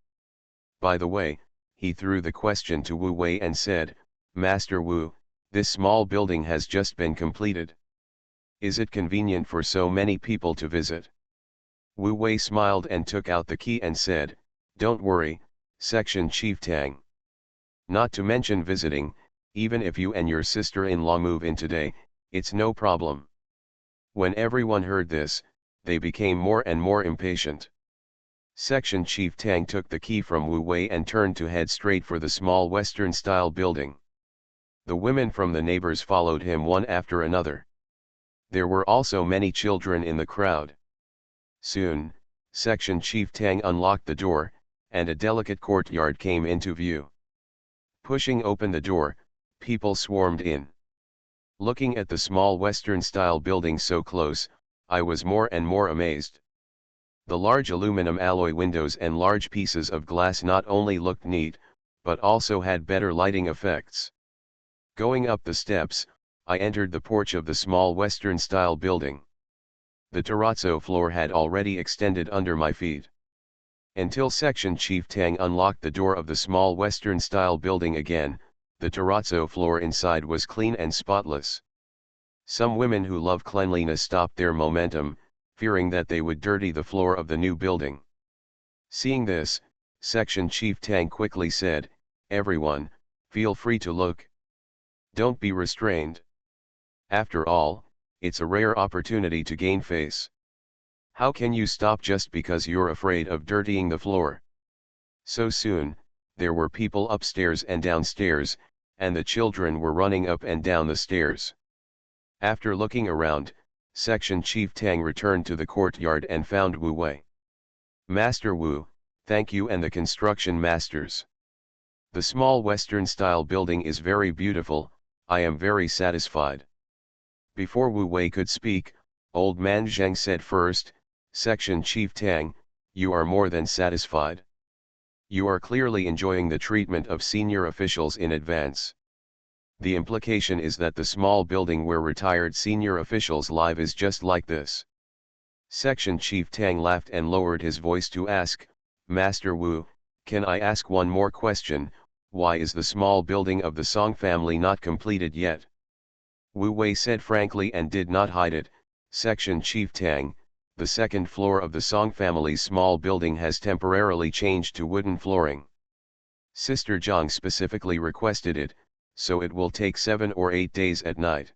A: By the way, he threw the question to Wu Wei and said, "Master Wu, this small building has just been completed. Is it convenient for so many people to visit?" Wu Wei smiled and took out the key and said, "Don't worry, Section Chief Tang. Not to mention visiting, even if you and your sister-in-law move in today, it's no problem." When everyone heard this, they became more and more impatient. Section Chief Tang took the key from Wu Wei and turned to head straight for the small Western-style building. The women from the neighbors followed him one after another. There were also many children in the crowd. Soon, Section Chief Tang unlocked the door, and a delicate courtyard came into view. Pushing open the door, people swarmed in. Looking at the small Western-style building so close, I was more and more amazed. The large aluminum alloy windows and large pieces of glass not only looked neat, but also had better lighting effects. Going up the steps, I entered the porch of the small Western-style building. The terrazzo floor had already extended under my feet. Until Section Chief Tang unlocked the door of the small Western-style building again, the terrazzo floor inside was clean and spotless. Some women who love cleanliness stopped their momentum, fearing that they would dirty the floor of the new building. Seeing this, Section Chief Tang quickly said, "Everyone, feel free to look. Don't be restrained. After all, it's a rare opportunity to gain face. How can you stop just because you're afraid of dirtying the floor?" So soon, there were people upstairs and downstairs, and the children were running up and down the stairs. After looking around, Section Chief Tang returned to the courtyard and found Wu Wei. "Master Wu, thank you and the construction masters. The small Western-style building is very beautiful, I am very satisfied." Before Wu Wei could speak, old man Zheng said first, "Section Chief Tang, you are more than satisfied. You are clearly enjoying the treatment of senior officials in advance. The implication is that the small building where retired senior officials live is just like this." Section Chief Tang laughed and lowered his voice to ask, "Master Wu, can I ask one more question? Why is the small building of the Song family not completed yet?" Wu Wei said frankly and did not hide it. Section Chief Tang, the second floor of the Song family's small building has temporarily changed to wooden flooring. Sister Zhang specifically requested it, so it will take 7 or 8 days at night.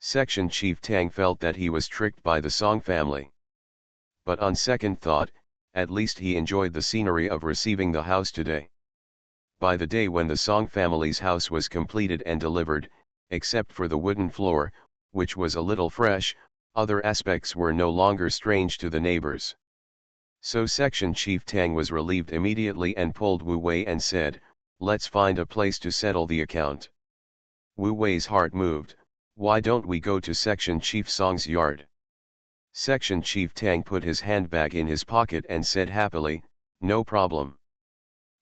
A: Section Chief Tang felt that he was tricked by the Song family. But on second thought, at least he enjoyed the scenery of receiving the house today. By the day when the Song family's house was completed and delivered, except for the wooden floor, which was a little fresh, other aspects were no longer strange to the neighbors. So Section Chief Tang was relieved immediately and pulled Wu Wei and said, "Let's find a place to settle the account." Wu Wei's heart moved. "Why don't we go to Section Chief Song's yard?" Section Chief Tang put his handbag in his pocket and said happily, "No problem."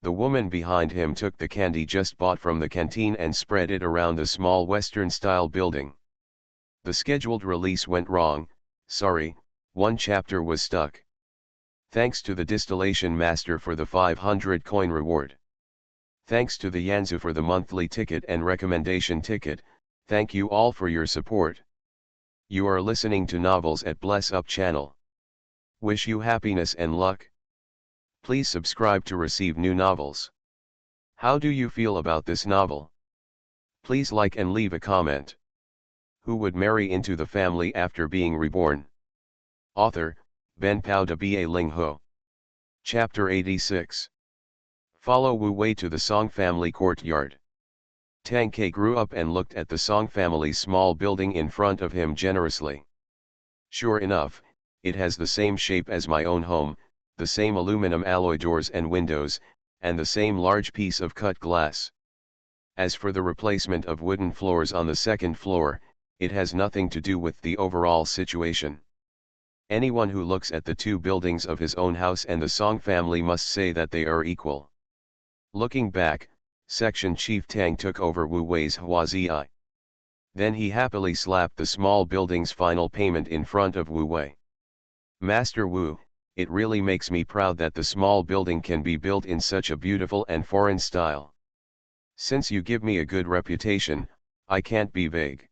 A: The woman behind him took the candy just bought from the canteen and spread it around the small Western-style building. The scheduled release went wrong, sorry, one chapter was stuck. Thanks to the distillation master for the 500 coin reward. Thanks to the Yanzu for the monthly ticket and recommendation ticket, thank you all for your support. You are listening to Novels at Bless Up channel. Wish you happiness and luck. Please subscribe to receive new novels. How do you feel about this novel? Please like and leave a comment. Who would marry into the family after being reborn? Author, Ben Pao de Ba Ling Ho. Chapter 86. Follow Wu Wei to the Song family courtyard. Tang Ke grew up and looked at the Song family's small building in front of him generously. Sure enough, it has the same shape as my own home, the same aluminum alloy doors and windows, and the same large piece of cut glass. As for the replacement of wooden floors on the second floor, it has nothing to do with the overall situation. Anyone who looks at the two buildings of his own house and the Song family must say that they are equal. Looking back, Section Chief Tang took over Wu Wei's Huazi. Then he happily slapped the small building's final payment in front of Wu Wei. "Master Wu, it really makes me proud that the small building can be built in such a beautiful and foreign style. Since you give me a good reputation, I can't be vague.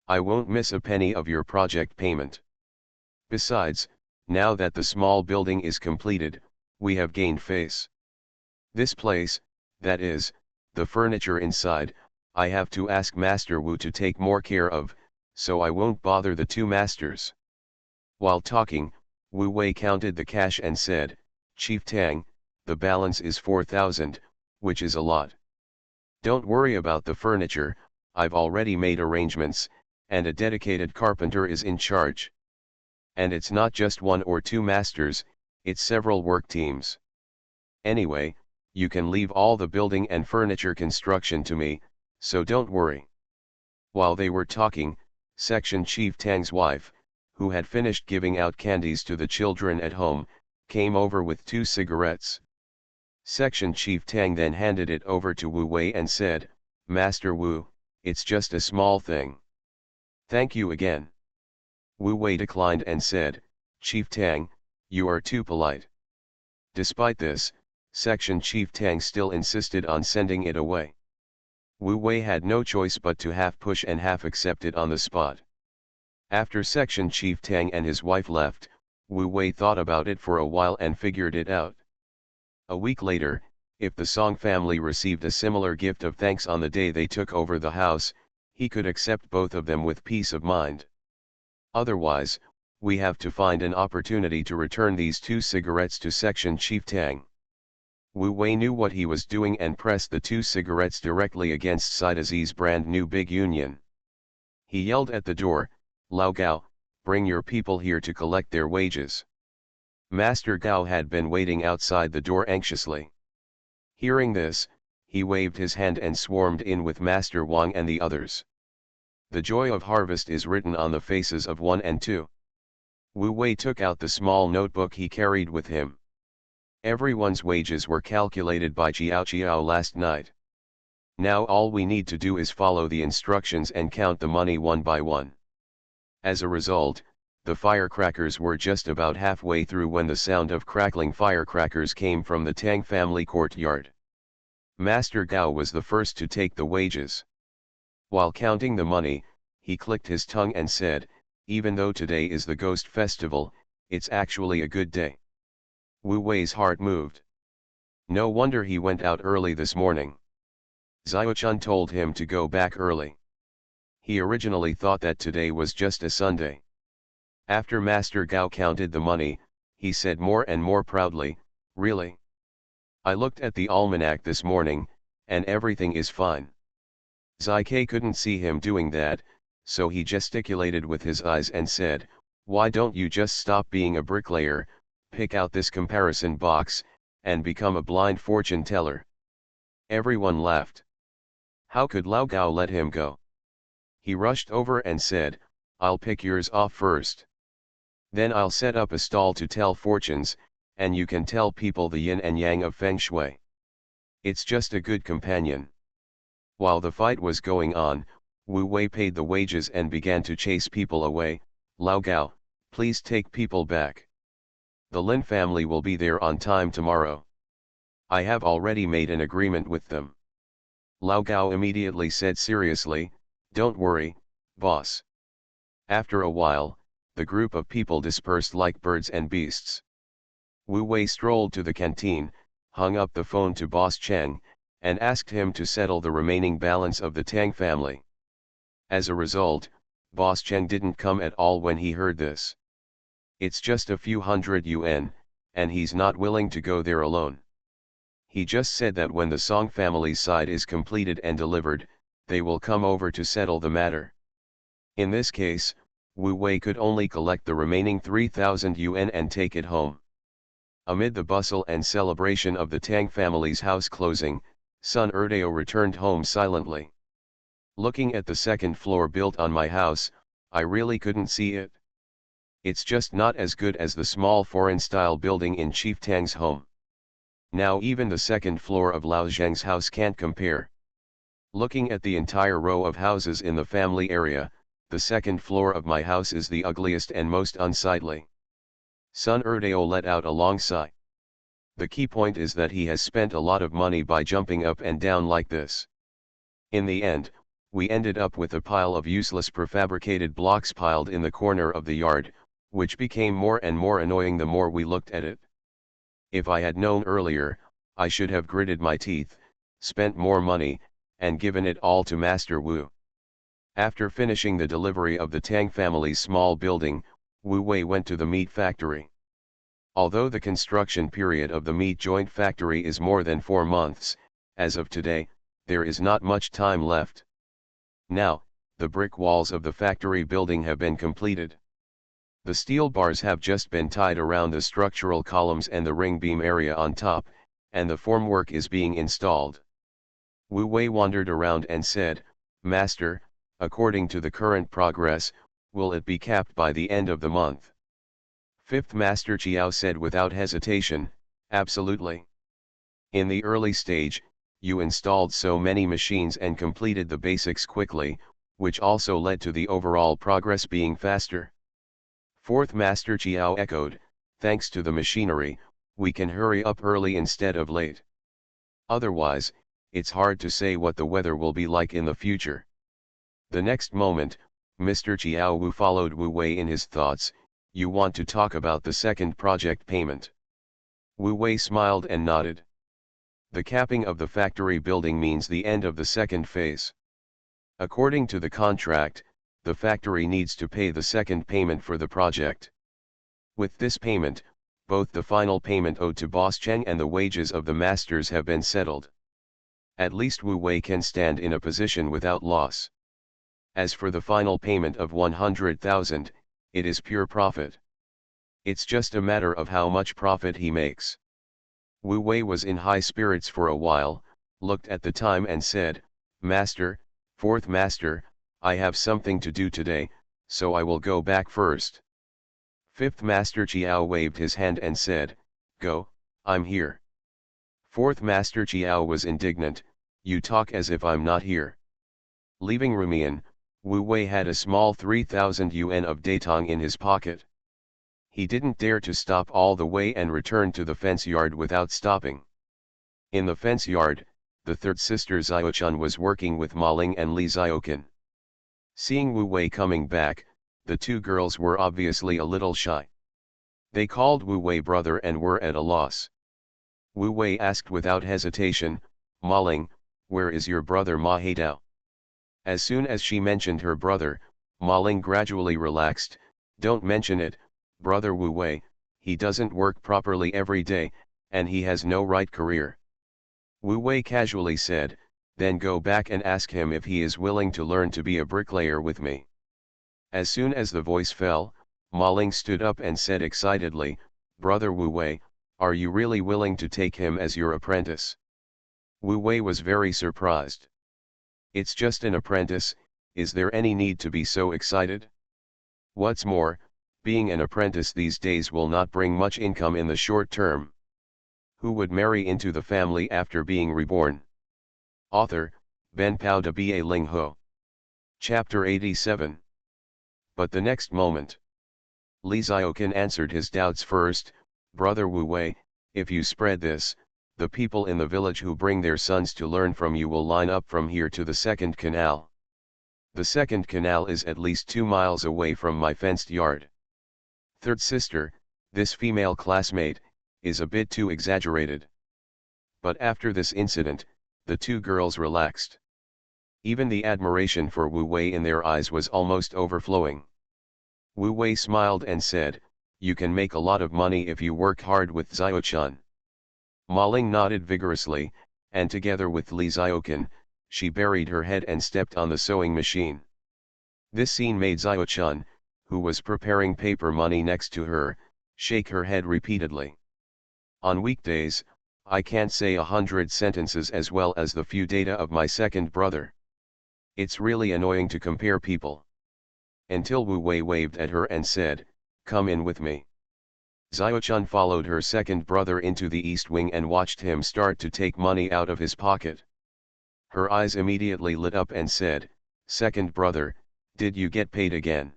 A: I won't miss a penny of your project payment. Besides, now that the small building is completed, we have gained face. This place, that is, the furniture inside, I have to ask Master Wu to take more care of, so I won't bother the two masters." While talking, Wu Wei counted the cash and said, "Chief Tang, the balance is 4,000, which is a lot. Don't worry about the furniture, I've already made arrangements, and a dedicated carpenter is in charge. And it's not just one or two masters, it's several work teams. Anyway, you can leave all the building and furniture construction to me, so don't worry." While they were talking, Section Chief Tang's wife, who had finished giving out candies to the children at home, came over with 2 cigarettes. Section Chief Tang then handed it over to Wu Wei and said, "Master Wu, it's just a small thing." "Thank you again." Wu Wei declined and said, "Chief Tang, you are too polite." Despite this, Section Chief Tang still insisted on sending it away. Wu Wei had no choice but to half push and half accept it on the spot. After Section Chief Tang and his wife left, Wu Wei thought about it for a while and figured it out. A week later, if the Song family received a similar gift of thanks on the day they took over the house, he could accept both of them with peace of mind. Otherwise, we have to find an opportunity to return these 2 cigarettes to Section Chief Tang. Wu Wei knew what he was doing and pressed the 2 cigarettes directly against Sidazi's brand new big union. He yelled at the door, "Lao Gao, bring your people here to collect their wages." Master Gao had been waiting outside the door anxiously. Hearing this, he waved his hand and swarmed in with Master Wang and the others. The joy of harvest is written on the faces of 1 and 2. Wu Wei took out the small notebook he carried with him. Everyone's wages were calculated by Chiao Chiao last night. Now all we need to do is follow the instructions and count the money one by one. As a result, the firecrackers were just about halfway through when the sound of crackling firecrackers came from the Tang family courtyard. Master Gao was the first to take the wages. While counting the money, he clicked his tongue and said, even though today is the ghost festival, it's actually a good day. Wu Wei's heart moved. No wonder he went out early this morning. Xiaochun told him to go back early. He originally thought that today was just a Sunday. After Master Gao counted the money, he said more and more proudly, really? I looked at the almanac this morning, and everything is fine. Zai Ke couldn't see him doing that, so he gesticulated with his eyes and said, why don't you just stop being a bricklayer, pick out this comparison box, and become a blind fortune teller? Everyone laughed. How could Lao Gao let him go? He rushed over and said, I'll pick yours off first. Then I'll set up a stall to tell fortunes, and you can tell people the yin and yang of Feng Shui. It's just a good companion. While the fight was going on, Wu Wei paid the wages and began to chase people away. Lao Gao, please take people back. The Lin family will be there on time tomorrow. I have already made an agreement with them. Lao Gao immediately said seriously, don't worry, boss. After a while, the group of people dispersed like birds and beasts. Wu Wei strolled to the canteen, hung up the phone to Boss Cheng, and asked him to settle the remaining balance of the Tang family. As a result, Boss Cheng didn't come at all when he heard this. It's just a few hundred yuan, and he's not willing to go there alone. He just said that when the Song family's side is completed and delivered, they will come over to settle the matter. In this case, Wu Wei could only collect the remaining 3,000 yuan and take it home. Amid the bustle and celebration of the Tang family's house closing, Sun Erdeo returned home silently. Looking at the second floor built on my house, I really couldn't see it. It's just not as good as the small foreign-style building in Chief Tang's home. Now even the second floor of Lao Zheng's house can't compare. Looking at the entire row of houses in the family area, the second floor of my house is the ugliest and most unsightly. Sun Erdeo let out a long sigh. The key point is that he has spent a lot of money by jumping up and down like this. In the end, we ended up with a pile of useless prefabricated blocks piled in the corner of the yard, which became more and more annoying the more we looked at it. If I had known earlier, I should have gritted my teeth, spent more money, and given it all to Master Wu. After finishing the delivery of the Tang family's small building, Wu Wei went to the meat factory. Although the construction period of the meat joint factory is more than 4 months, as of today, there is not much time left. Now, the brick walls of the factory building have been completed. The steel bars have just been tied around the structural columns and the ring beam area on top, and the formwork is being installed. Wu Wei wandered around and said, Master, according to the current progress, will it be capped by the end of the month? Fifth Master Chiao said without hesitation, absolutely. In the early stage, you installed so many machines and completed the basics quickly, which also led to the overall progress being faster. Fourth Master Chiao echoed, thanks to the machinery, we can hurry up early instead of late. Otherwise, it's hard to say what the weather will be like in the future. The next moment, Mr. Chiao Wu followed Wu Wei in his thoughts, you want to talk about the second project payment. Wu Wei smiled and nodded. The capping of the factory building means the end of the second phase. According to the contract, the factory needs to pay the second payment for the project. With this payment, both the final payment owed to Boss Cheng and the wages of the masters have been settled. At least Wu Wei can stand in a position without loss. As for the final payment of 100,000, it is pure profit. It's just a matter of how much profit he makes. Wu Wei was in high spirits for a while, looked at the time and said, Master, fourth master, I have something to do today, so I will go back first. Fifth Master Chiao waved his hand and said, go, I'm here. Fourth Master Chiao was indignant, you talk as if I'm not here. Leaving Rumian, Wu Wei had a small 3,000 yuan of datong in his pocket. He didn't dare to stop all the way and return to the fence yard without stopping. In the fence yard, the third sister Xiaochun was working with Ma Ling and Li Xiaoqan. Seeing Wu Wei coming back, the two girls were obviously a little shy. They called Wu Wei brother and were at a loss. Wu Wei asked without hesitation, "Maling, where is your brother Ma Haidao?" As soon as she mentioned her brother, Maling gradually relaxed. "Don't mention it, brother Wu Wei, he doesn't work properly every day, and he has no right career." Wu Wei casually said, "Then go back and ask him if he is willing to learn to be a bricklayer with me." As soon as the voice fell, Maling stood up and said excitedly, "Brother Wu Wei, are you really willing to take him as your apprentice?" Wu Wei was very surprised. "It's just an apprentice, is there any need to be so excited? What's more, being an apprentice these days will not bring much income in the short term. Who would marry into the family after being reborn?" Author, Ben Pao de Ba Ling Ho. Chapter 87. But the next moment, Li Xiaoqan answered his doubts first. "Brother Wu Wei, if you spread this, the people in the village who bring their sons to learn from you will line up from here to the second canal. The second canal is at least 2 miles away from my fenced yard. Third sister, this female classmate, is a bit too exaggerated." But after this incident, the two girls relaxed. Even the admiration for Wu Wei in their eyes was almost overflowing. Wu Wei smiled and said, "You can make a lot of money if you work hard with Xiaochun." Maling nodded vigorously, and together with Li Xiaoqan, she buried her head and stepped on the sewing machine. This scene made Xiaochun, who was preparing paper money next to her, shake her head repeatedly. "On weekdays, I can't say 100 sentences as well as the few data of my second brother. It's really annoying to compare people." Until Wu Wei waved at her and said, "Come in with me." Xiaochun followed her second brother into the east wing and watched him start to take money out of his pocket. Her eyes immediately lit up and said, "Second brother, did you get paid again?"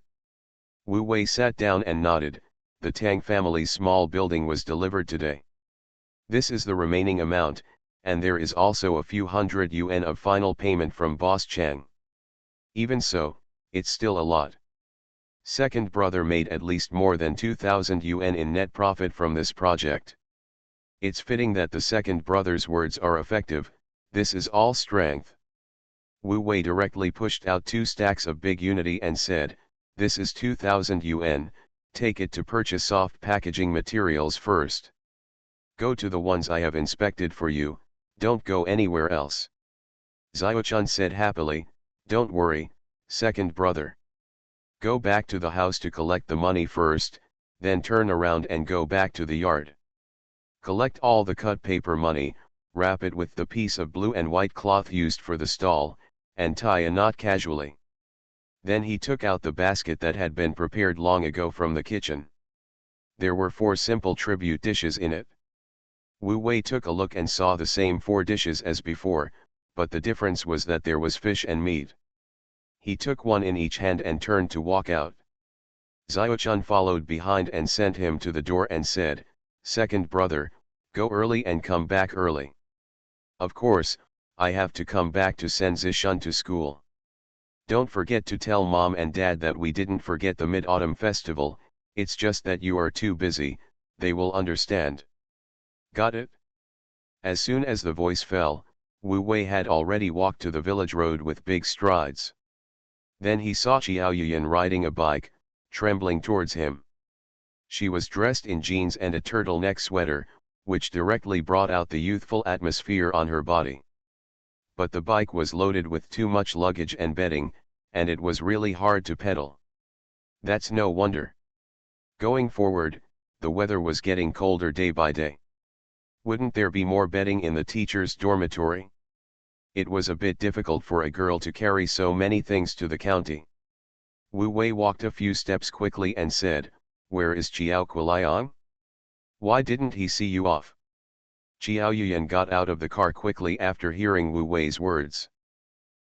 A: Wu Wei sat down and nodded. "The Tang family's small building was delivered today. This is the remaining amount, and there is also a few hundred yuan of final payment from Boss Chang. Even so, it's still a lot." Second brother made at least more than 2,000 yuan in net profit from this project. It's fitting that the second brother's words are effective. This is all strength. Wu Wei directly pushed out 2 stacks of big unity and said, "This is 2,000 yuan, take it to purchase soft packaging materials first. Go to the ones I have inspected for you, don't go anywhere else." Xiaochun said happily, "Don't worry, second brother. Go back to the house to collect the money first, then turn around and go back to the yard. Collect all the cut paper money, wrap it with the piece of blue and white cloth used for the stall, and tie a knot casually." Then he took out the basket that had been prepared long ago from the kitchen. There were 4 simple tribute dishes in it. Wu Wei took a look and saw the same 4 dishes as before, but the difference was that there was fish and meat. He took one in each hand and turned to walk out. Xiaochun followed behind and sent him to the door and said, "Second brother, go early and come back early. Of course, I have to come back to send Zishun to school. Don't forget to tell mom and dad that we didn't forget the Mid-Autumn Festival, it's just that you are too busy, they will understand. Got it?" As soon as the voice fell, Wu Wei had already walked to the village road with big strides. Then he saw Xiao Yuyan riding a bike, trembling towards him. She was dressed in jeans and a turtleneck sweater, which directly brought out the youthful atmosphere on her body. But the bike was loaded with too much luggage and bedding, and it was really hard to pedal. That's no wonder. Going forward, the weather was getting colder day by day. Wouldn't there be more bedding in the teacher's dormitory? It was a bit difficult for a girl to carry so many things to the county. Wu Wei walked a few steps quickly and said, "Where is Chiao Kuliang? Why didn't he see you off?" Xiao Yuyan got out of the car quickly after hearing Wu Wei's words.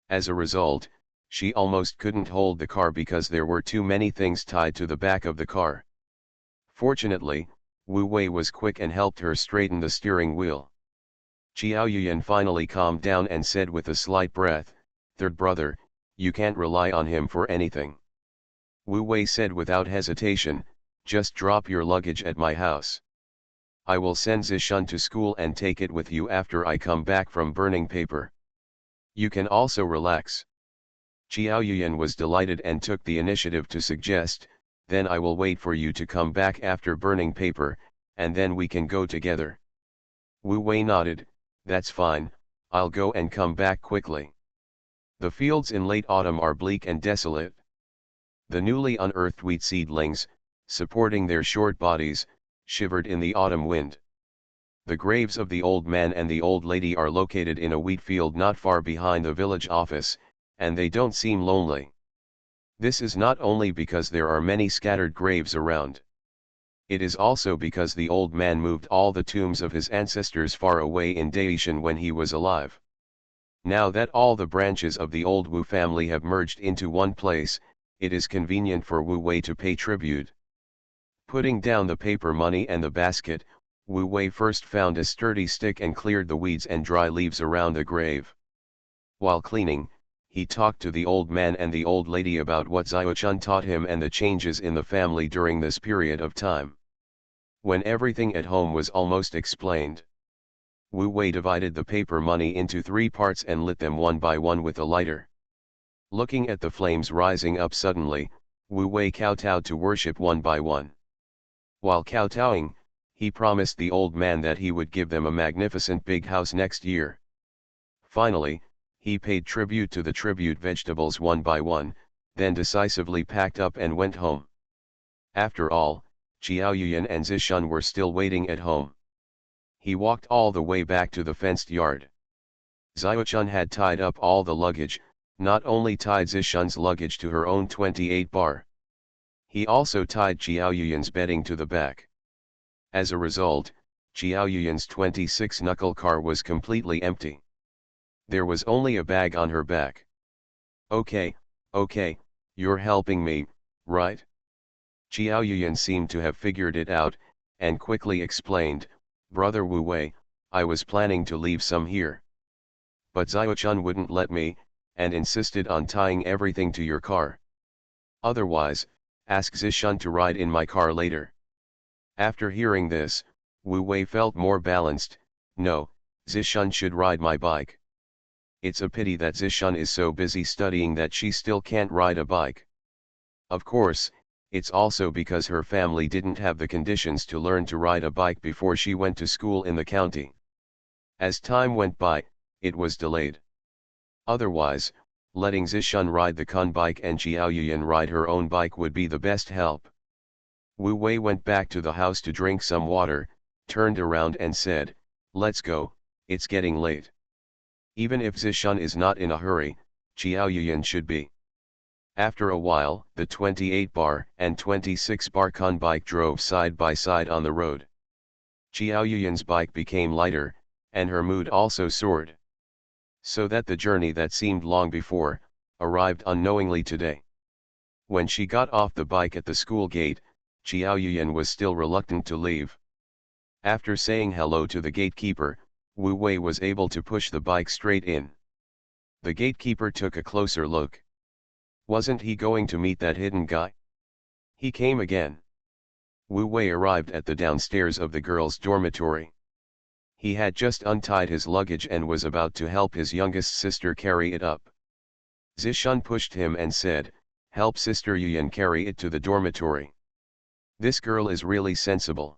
A: As a result, she almost couldn't hold the car because there were too many things tied to the back of the car. Fortunately, Wu Wei was quick and helped her straighten the steering wheel. Xiao Yuyan finally calmed down and said with a slight breath, "Third brother, you can't rely on him for anything. Wu Wei said without hesitation, just drop your luggage at my house. I will send Zishun to school and take it with you after I come back from burning paper. You can also relax. Xiao Yuyan was delighted and took the initiative to suggest, then I will wait for you to come back after burning paper, and then we can go together. Wu Wei nodded, that's fine, I'll go and come back quickly. The fields in late autumn are bleak and desolate. The newly unearthed wheat seedlings, supporting their short bodies, shivered in the autumn wind. The graves of the old man and the old lady are located in a wheat field not far behind the village office, and they don't seem lonely. This is not only because there are many scattered graves around. It is also because the old man moved all the tombs of his ancestors far away in Daishan when he was alive. Now that all the branches of the old Wu family have merged into one place, it is convenient for Wu Wei to pay tribute. Putting down the paper money and the basket, Wu Wei first found a sturdy stick and cleared the weeds and dry leaves around the grave. While cleaning, he talked to the old man and the old lady about what Xiaochun taught him and the changes in the family during this period of time. When everything at home was almost explained, Wu Wei divided the paper money into 3 parts and lit them one by one with a lighter. Looking at the flames rising up suddenly, Wu Wei kowtowed to worship one by one. While kowtowing, he promised the old man that he would give them a magnificent big house next year. Finally, he paid tribute to the tribute vegetables one by one, then decisively packed up and went home. After all, Xiao Yuyan and Zishun were still waiting at home. He walked all the way back to the fenced yard. Xiaochun had tied up all the luggage, not only tied Zishun's luggage to her own 28 bar. He also tied Xiao Yuyan's bedding to the back. As a result, Xiao Yuyan's 26-knuckle car was completely empty. There was only a bag on her back. Okay, you're helping me, right? Xiao Yuyan seemed to have figured it out, and quickly explained, Brother Wu Wei, I was planning to leave some here. But Xiaochun wouldn't let me, and insisted on tying everything to your car. Otherwise, ask Zishun to ride in my car later. After hearing this, Wu Wei felt more balanced. No, Zishun should ride my bike. It's a pity that Zishun is so busy studying that she still can't ride a bike. Of course, it's also because her family didn't have the conditions to learn to ride a bike before she went to school in the county. As time went by, it was delayed. Otherwise, letting Zishun ride the Kun bike and Xiao Yuyan ride her own bike would be the best help. Wu Wei went back to the house to drink some water, turned around and said, let's go, it's getting late. Even if Zishun is not in a hurry, Xiao Yuyan should be. After a while, the 28 bar and 26 bar Kun bike drove side by side on the road. Xiao Yuyan's bike became lighter, and her mood also soared. So that the journey that seemed long before, arrived unknowingly today. When she got off the bike at the school gate, Xiao Yuyan was still reluctant to leave. After saying hello to the gatekeeper, Wu Wei was able to push the bike straight in. The gatekeeper took a closer look. Wasn't he going to meet that hidden guy? He came again. Wu Wei arrived at the downstairs of the girls' dormitory. He had just untied his luggage and was about to help his youngest sister carry it up. Zishun pushed him and said, help Sister Yuyan carry it to the dormitory. This girl is really sensible.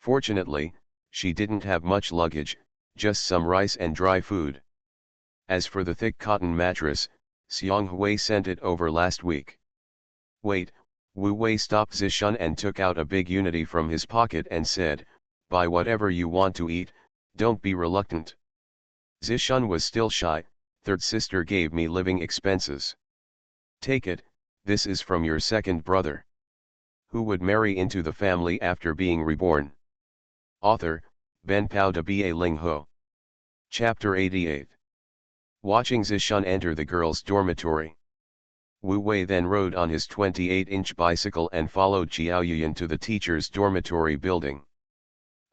A: Fortunately, she didn't have much luggage, just some rice and dry food. As for the thick cotton mattress, Xiang Hui sent it over last week. Wait, Wu Wei stopped Zishun and took out a big unity from his pocket and said, buy whatever you want to eat, don't be reluctant. Zishun was still shy. Third sister gave me living expenses. Take it, this is from your second brother. Who would marry into the family after being reborn? Author, Ben Pao de Ba Ling Ho. Chapter 88. Watching Zishun enter the girls' dormitory. Wu Wei then rode on his 28-inch bicycle and followed Xiao Yuyan to the teacher's dormitory building.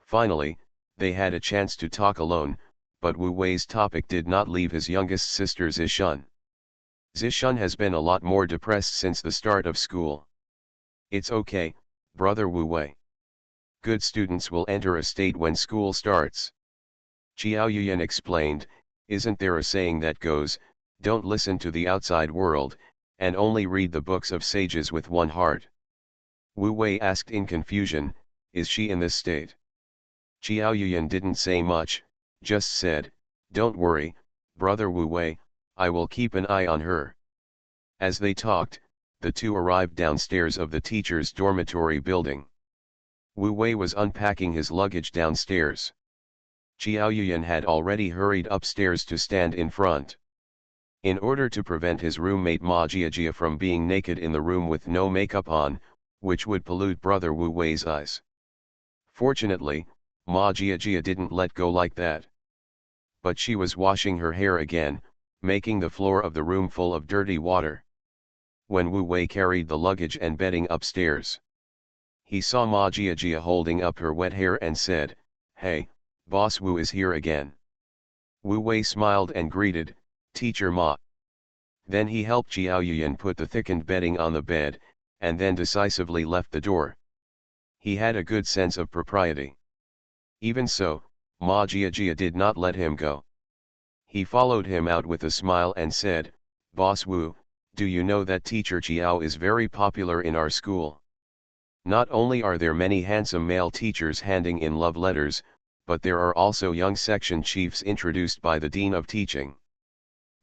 A: Finally, they had a chance to talk alone, but Wu Wei's topic did not leave his youngest sister Zishun. Zishun has been a lot more depressed since the start of school. It's okay, brother Wu Wei. Good students will enter a state when school starts. Qiao Yuyan explained, isn't there a saying that goes, don't listen to the outside world, and only read the books of sages with one heart? Wu Wei asked in confusion, is she in this state? Qiao Yuyan didn't say much, just said, don't worry, brother Wu Wei, I will keep an eye on her. As they talked, the two arrived downstairs of the teacher's dormitory building. Wu Wei was unpacking his luggage downstairs. Qiao Yuyan had already hurried upstairs to stand in front. In order to prevent his roommate Ma Jiajia from being naked in the room with no makeup on, which would pollute brother Wu Wei's eyes. Fortunately, Ma Jiajia didn't let go like that. But she was washing her hair again, making the floor of the room full of dirty water. When Wu Wei carried the luggage and bedding upstairs, he saw Ma Jiajia holding up her wet hair and said, hey, Boss Wu is here again. Wu Wei smiled and greeted, Teacher Ma. Then he helped Qiao Yuyan put the thickened bedding on the bed, and then decisively left the door. He had a good sense of propriety. Even so, Ma Jiajia did not let him go. He followed him out with a smile and said, Boss Wu, do you know that Teacher Qiao is very popular in our school? Not only are there many handsome male teachers handing in love letters, but there are also young section chiefs introduced by the Dean of Teaching.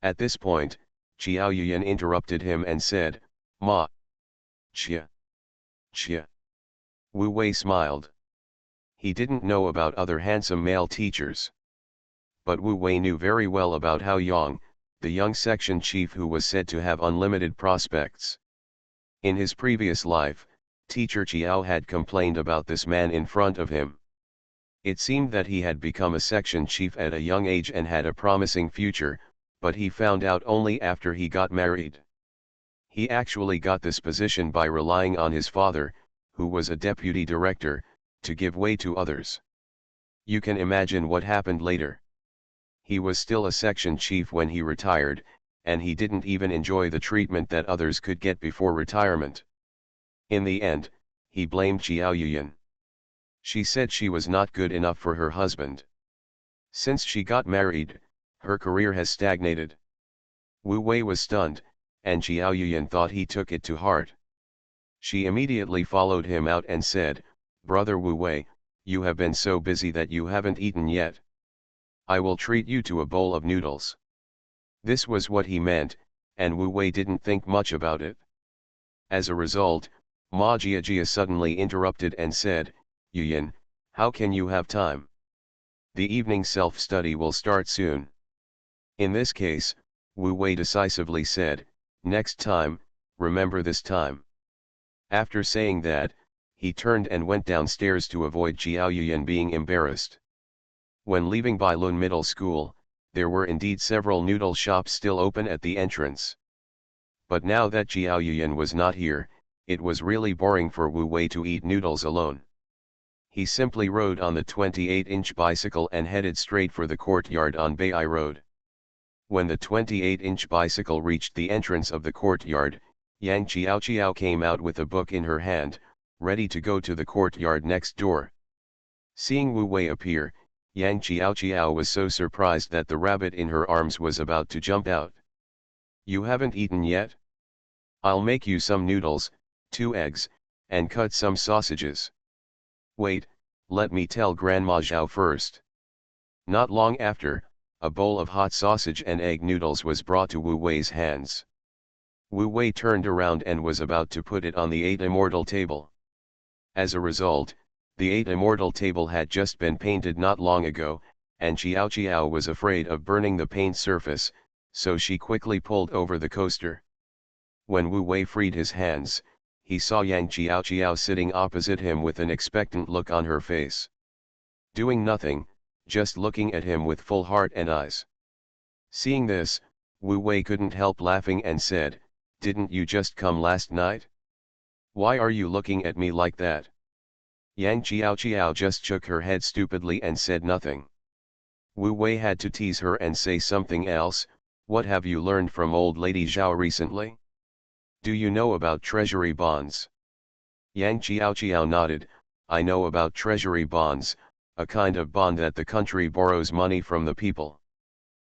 A: At this point, Qiao Yuyan interrupted him and said, Ma. Chia. Chia. Wu Wei smiled. He didn't know about other handsome male teachers. But Wu Wei knew very well about Hao Yang, the young section chief who was said to have unlimited prospects. In his previous life, Teacher Qiao had complained about this man in front of him. It seemed that he had become a section chief at a young age and had a promising future, but he found out only after he got married. He actually got this position by relying on his father, who was a deputy director, to give way to others. You can imagine what happened later. He was still a section chief when he retired, and he didn't even enjoy the treatment that others could get before retirement. In the end, he blamed Qiao Yuyan. She said she was not good enough for her husband. Since she got married, her career has stagnated. Wu Wei was stunned, and Qiao Yuyan thought he took it to heart. She immediately followed him out and said, Brother Wu Wei, you have been so busy that you haven't eaten yet. I will treat you to a bowl of noodles. This was what he meant, and Wu Wei didn't think much about it. As a result, Ma Jiajia suddenly interrupted and said, Yuyan, how can you have time? The evening self-study will start soon. In this case, Wu Wei decisively said, next time, remember this time. After saying that, he turned and went downstairs to avoid Qiao Yuyan being embarrassed. When leaving Bailun Middle School, there were indeed several noodle shops still open at the entrance. But now that Qiao Yuyan was not here, it was really boring for Wu Wei to eat noodles alone. He simply rode on the 28-inch bicycle and headed straight for the courtyard on Bai Road. When the 28-inch bicycle reached the entrance of the courtyard, Yang Qiao came out with a book in her hand, ready to go to the courtyard next door. Seeing Wu Wei appear, Yang Qiao was so surprised that the rabbit in her arms was about to jump out. You haven't eaten yet? I'll make you some noodles, 2 eggs, and cut some sausages. Wait, let me tell Grandma Zhao first. Not long after, a bowl of hot sausage and egg noodles was brought to Wu Wei's hands. Wu Wei turned around and was about to put it on the 8 immortal table. As a result, the 8 immortal table had just been painted not long ago, and Qiao was afraid of burning the paint surface, so she quickly pulled over the coaster. When Wu Wei freed his hands, he saw Yang Qiao sitting opposite him with an expectant look on her face. Doing nothing, just looking at him with full heart and eyes. Seeing this, Wu Wei couldn't help laughing and said, didn't you just come last night? Why are you looking at me like that? Yang Qiao just shook her head stupidly and said nothing. Wu Wei had to tease her and say something else, What have you learned from old lady Zhao recently? Do you know about treasury bonds? Yang Qiao nodded. I know about treasury bonds, a kind of bond that the country borrows money from the people.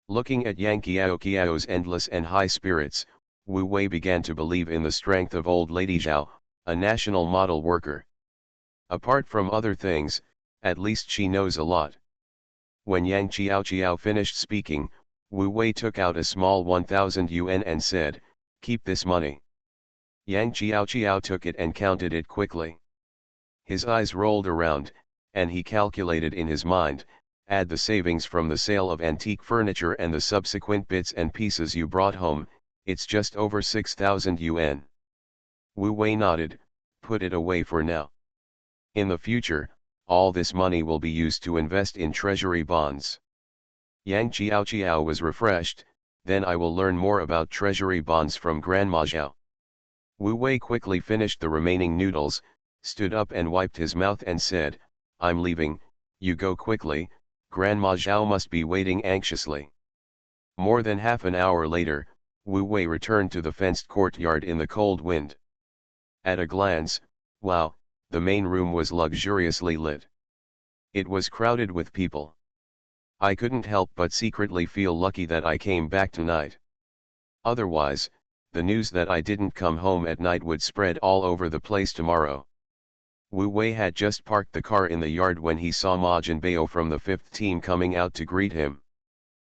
A: Looking at Yang Qiao's endless and high spirits, Wu Wei began to believe in the strength of old lady Zhao, a national model worker. Apart from other things, at least she knows a lot. When Yang Qiao finished speaking, Wu Wei took out a small 1,000 yuan and said, "Keep this money." Yang Qiao took it and counted it quickly. His eyes rolled around, and he calculated in his mind, add the savings from the sale of antique furniture and the subsequent bits and pieces you brought home, it's just over 6,000 yuan. Wu Wei nodded, put it away for now. In the future, all this money will be used to invest in treasury bonds. Yang Qiao was refreshed, then I will learn more about treasury bonds from Grandma Zhao. Wu Wei quickly finished the remaining noodles, stood up and wiped his mouth and said, I'm leaving, you go quickly, Grandma Zhao must be waiting anxiously. More than half an hour later, Wu Wei returned to the fenced courtyard in the cold wind. At a glance, wow, the main room was luxuriously lit. It was crowded with people. I couldn't help but secretly feel lucky that I came back tonight. Otherwise, the news that I didn't come home at night would spread all over the place tomorrow. Wu Wei had just parked the car in the yard when he saw Ma Jinbei from the 5th team coming out to greet him.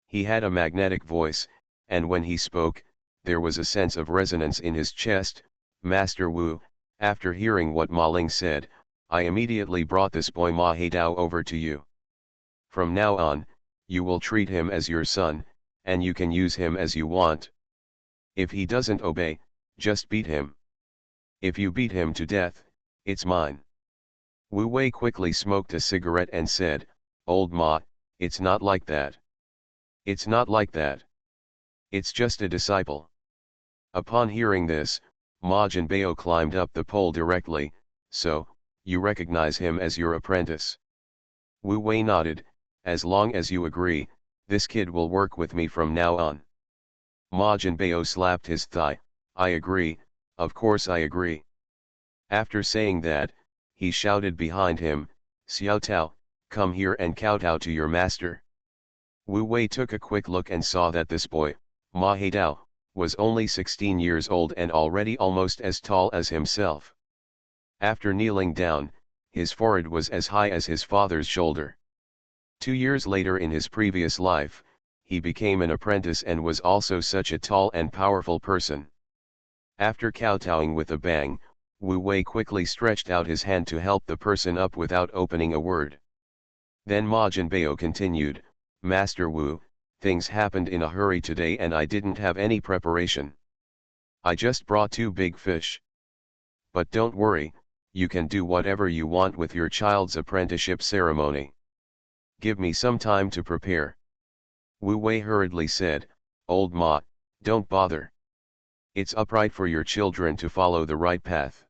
A: He had a magnetic voice, and when he spoke, there was a sense of resonance in his chest. Master Wu, after hearing what Ma Ling said, I immediately brought this boy Ma Heidao over to you. From now on, you will treat him as your son, and you can use him as you want. If he doesn't obey, just beat him. If you beat him to death, it's mine. Wu Wei quickly smoked a cigarette and said, Old Ma, it's not like that. It's not like that. It's just a disciple. Upon hearing this, Ma Jinbei climbed up the pole directly. So, you recognize him as your apprentice? Wu Wei nodded, as long as you agree, this kid will work with me from now on. Ma Jinbei slapped his thigh, I agree, of course I agree. After saying that, he shouted behind him, Xiao Tao, come here and kowtow to your master. Wu Wei took a quick look and saw that this boy, Ma Heidao, was only 16 years old and already almost as tall as himself. After kneeling down, his forehead was as high as his father's shoulder. 2 years later in his previous life, he became an apprentice and was also such a tall and powerful person. After kowtowing with a bang, Wu Wei quickly stretched out his hand to help the person up without opening a word. Then Ma Jinbei continued, Master Wu, things happened in a hurry today and I didn't have any preparation. I just brought 2 big fish. But don't worry, you can do whatever you want with your child's apprenticeship ceremony. Give me some time to prepare. Wu Wei hurriedly said, Old Ma, don't bother. It's upright for your children to follow the right path.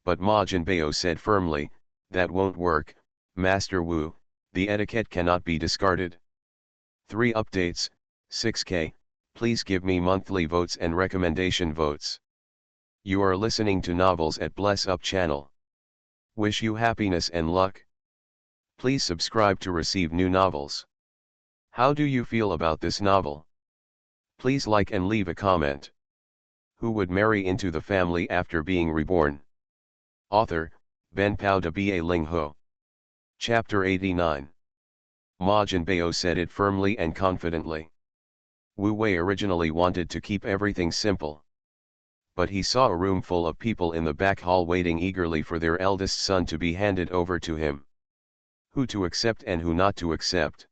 A: But Ma Jinbei said firmly, that won't work, Master Wu, the etiquette cannot be discarded. 3 updates, 6K, please give me monthly votes and recommendation votes. You are listening to Novels at Bless Up channel. Wish you happiness and luck. Please subscribe to receive new novels. How do you feel about this novel? Please like and leave a comment. Who would marry into the family after being reborn? Author, Ben Pao de Ba Ling Ho. Chapter 89. Ma Jinbei said it firmly and confidently. Wu Wei originally wanted to keep everything simple. But he saw a room full of people in the back hall waiting eagerly for their eldest son to be handed over to him. Who to accept and who not to accept.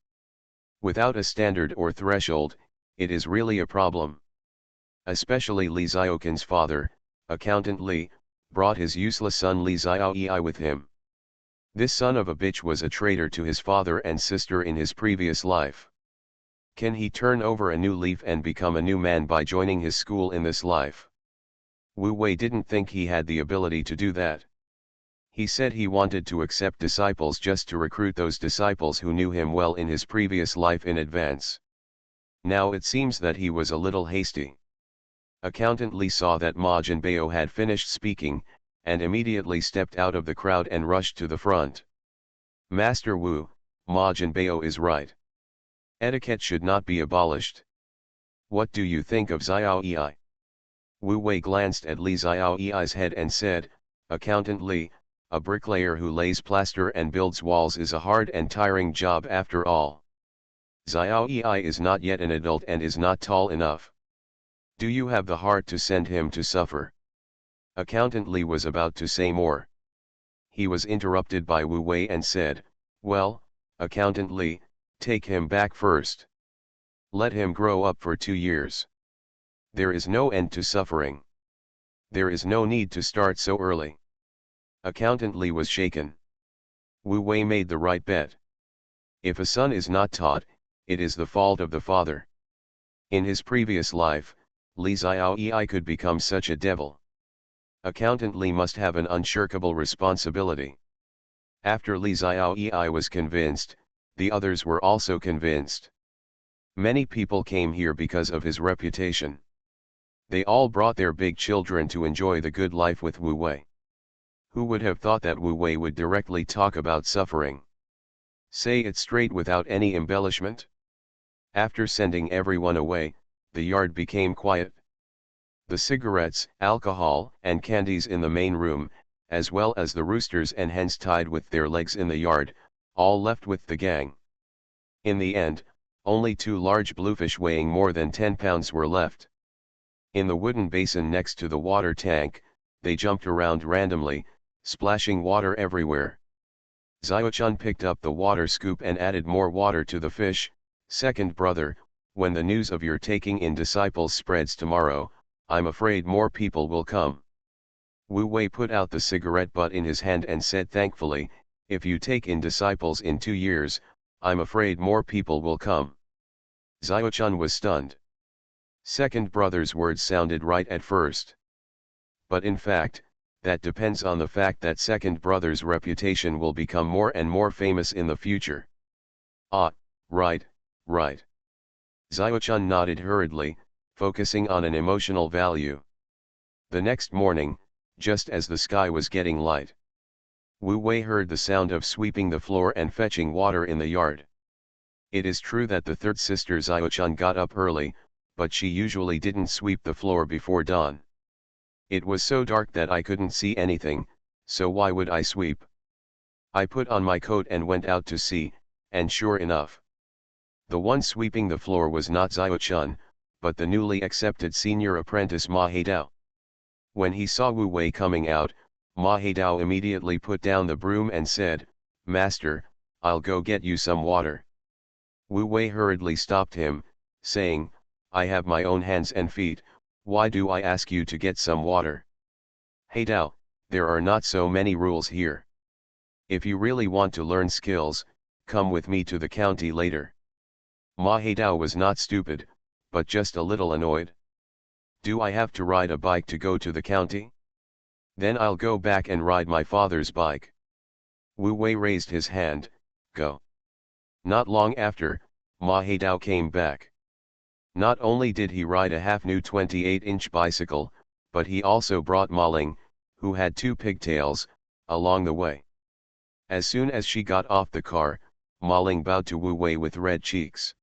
A: Without a standard or threshold, it is really a problem. Especially Li Xiaoqin's father, Accountant Li, brought his useless son Li Xiaoyi with him. This son of a bitch was a traitor to his father and sister in his previous life. Can he turn over a new leaf and become a new man by joining his school in this life? Wu Wei didn't think he had the ability to do that. He said he wanted to accept disciples just to recruit those disciples who knew him well in his previous life in advance. Now it seems that he was a little hasty. Accountant Li saw that Ma Jinbao had finished speaking, and immediately stepped out of the crowd and rushed to the front. Master Wu, Ma Jinbao is right. Etiquette should not be abolished. What do you think of Xiao Yi? Wu Wei glanced at Li Xiao Yi's head and said, Accountant Li, a bricklayer who lays plaster and builds walls is a hard and tiring job after all. Xiao Yi is not yet an adult and is not tall enough. Do you have the heart to send him to suffer? Accountant Li was about to say more. He was interrupted by Wu Wei and said, Well, Accountant Li, take him back first. Let him grow up for 2 years. There is no end to suffering. There is no need to start so early. Accountant Li was shaken. Wu Wei made the right bet. If a son is not taught, it is the fault of the father. In his previous life, Li Xiaoyi could become such a devil. Accountant Li must have an unshirkable responsibility. After Li Xiaoyi was convinced, the others were also convinced. Many people came here because of his reputation. They all brought their big children to enjoy the good life with Wu Wei. Who would have thought that Wu Wei would directly talk about suffering? Say it straight without any embellishment? After sending everyone away, the yard became quiet. The cigarettes, alcohol, and candies in the main room, as well as the roosters and hens tied with their legs in the yard, all left with the gang. In the end, only 2 large bluefish weighing more than 10 pounds were left. In the wooden basin next to the water tank, they jumped around randomly, splashing water everywhere. Xiaochun picked up the water scoop and added more water to the fish. Second brother, when the news of your taking in disciples spreads tomorrow, I'm afraid more people will come. Wu Wei put out the cigarette butt in his hand and said thankfully, if you take in disciples in 2 years, I'm afraid more people will come. Xiaochun was stunned. Second brother's words sounded right at first. But in fact, that depends on the fact that second brother's reputation will become more and more famous in the future. Ah, right, right. Xiaochun nodded hurriedly, focusing on an emotional value. The next morning, just as the sky was getting light, Wu Wei heard the sound of sweeping the floor and fetching water in the yard. It is true that the third sister Xiaochun got up early, but she usually didn't sweep the floor before dawn. It was so dark that I couldn't see anything, so why would I sweep? I put on my coat and went out to see, and sure enough, the one sweeping the floor was not Xiaochun, but the newly accepted senior apprentice Ma Haidao. When he saw Wu Wei coming out, Ma Haidao immediately put down the broom and said, Master, I'll go get you some water. Wu Wei hurriedly stopped him, saying, I have my own hands and feet, why do I ask you to get some water? Haidao, there are not so many rules here. If you really want to learn skills, come with me to the county later. Ma Haidao was not stupid, but just a little annoyed. Do I have to ride a bike to go to the county? Then I'll go back and ride my father's bike. Wu Wei raised his hand, go. Not long after, Ma Haidao came back. Not only did he ride a half-new 28-inch bicycle, but he also brought Ma Ling, who had 2 pigtails, along the way. As soon as she got off the car, Ma Ling bowed to Wu Wei with red cheeks.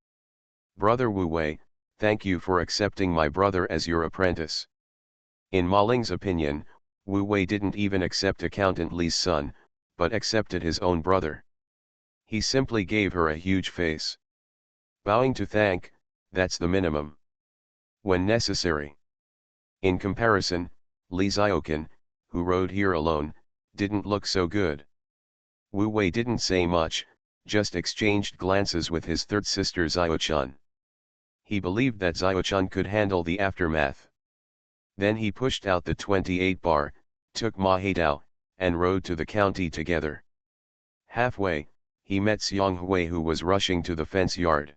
A: Brother Wu Wei, thank you for accepting my brother as your apprentice. In Ma Ling's opinion, Wu Wei didn't even accept Accountant Li's son, but accepted his own brother. He simply gave her a huge face. Bowing to thank, that's the minimum. When necessary. In comparison, Li Xiaokan, who rode here alone, didn't look so good. Wu Wei didn't say much, just exchanged glances with his third sister Xiaochun. He believed that Xiaochun could handle the aftermath. Then he pushed out the 28 bar, took Ma Haidao, and rode to the county together. Halfway, he met Xiang Hui who was rushing to the fence yard.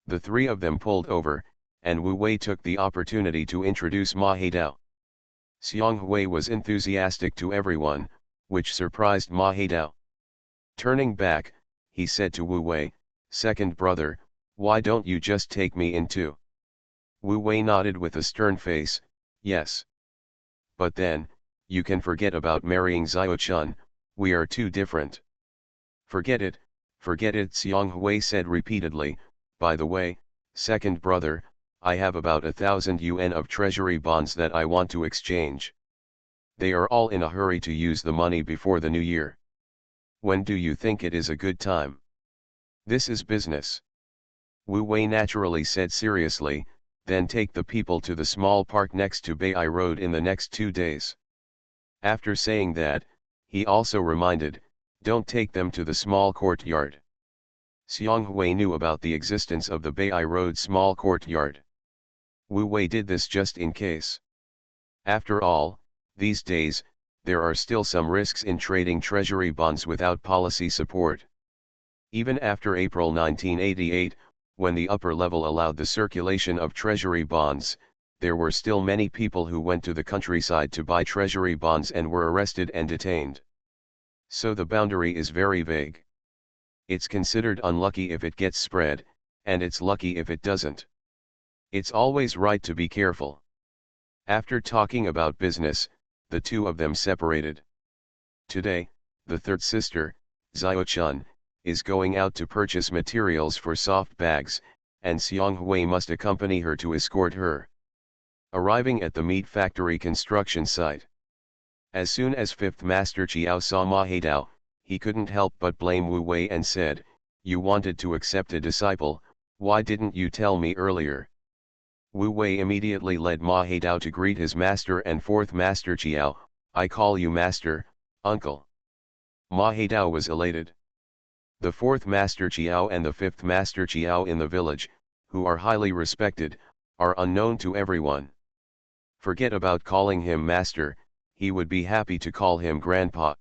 A: The 3 of them pulled over, and Wu Wei took the opportunity to introduce Ma Haidao. Xiang Hui was enthusiastic to everyone, which surprised Ma Haidao. Turning back, he said to Wu Wei, second brother, Why don't you just take me in too? Wu Wei nodded with a stern face, yes. But then, you can forget about marrying Xiao-chun, we are too different. Forget it, Xiang Hui said repeatedly. By the way, second brother, I have about 1,000 yuan of treasury bonds that I want to exchange. They are all in a hurry to use the money before the new year. When do you think it is a good time? This is business. Wu Wei naturally said seriously, then take the people to the small park next to Bei Road in the next 2 days. After saying that, he also reminded, don't take them to the small courtyard. Xiang Hui knew about the existence of the Bei Road small courtyard. Wu Wei did this just in case. After all, these days, there are still some risks in trading treasury bonds without policy support. Even after April 1988, when the upper level allowed the circulation of treasury bonds, there were still many people who went to the countryside to buy treasury bonds and were arrested and detained. So the boundary is very vague. It's considered unlucky if it gets spread, and it's lucky if it doesn't. It's always right to be careful. After talking about business, the two of them separated. Today, the third sister, Xiao-chun, is going out to purchase materials for soft bags, and Xiang Hui must accompany her to escort her. Arriving at the meat factory construction site. As soon as Fifth Master Chiao saw Ma Haidao, he couldn't help but blame Wu Wei and said, you wanted to accept a disciple, why didn't you tell me earlier? Wu Wei immediately led Ma Haidao to greet his master and fourth Master Chiao, I call you master, uncle. Ma Haidao was elated. The fourth Master Chiao and the fifth Master Chiao in the village, who are highly respected, are unknown to everyone. Forget about calling him master, he would be happy to call him grandpa.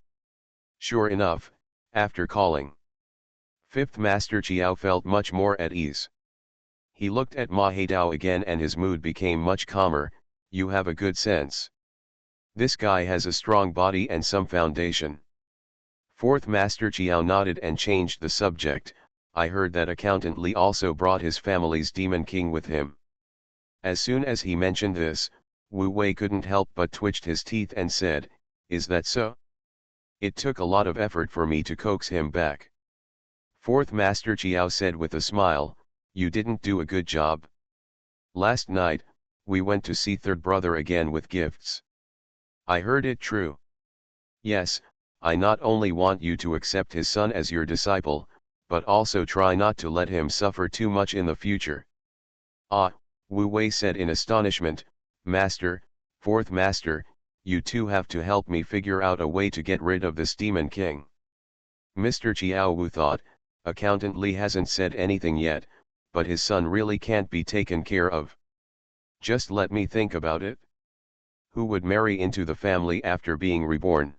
A: Sure enough, after calling fifth Master Chiao felt much more at ease. He looked at Ma Haidao again and his mood became much calmer, you have a good sense. This guy has a strong body and some foundation. Fourth Master Chiao nodded and changed the subject, I heard that Accountant Li also brought his family's demon king with him. As soon as he mentioned this, Wu Wei couldn't help but twitched his teeth and said, is that so? It took a lot of effort for me to coax him back. Fourth Master Chiao said with a smile, you didn't do a good job. Last night, we went to see third brother again with gifts. I heard it true. Yes, I not only want you to accept his son as your disciple, but also try not to let him suffer too much in the future. Ah, Wu Wei said in astonishment, Master, fourth master, you two have to help me figure out a way to get rid of this demon king. Mr. Chiao Wu thought, Accountant Li hasn't said anything yet, but his son really can't be taken care of. Just let me think about it. Who would marry into the family after being reborn?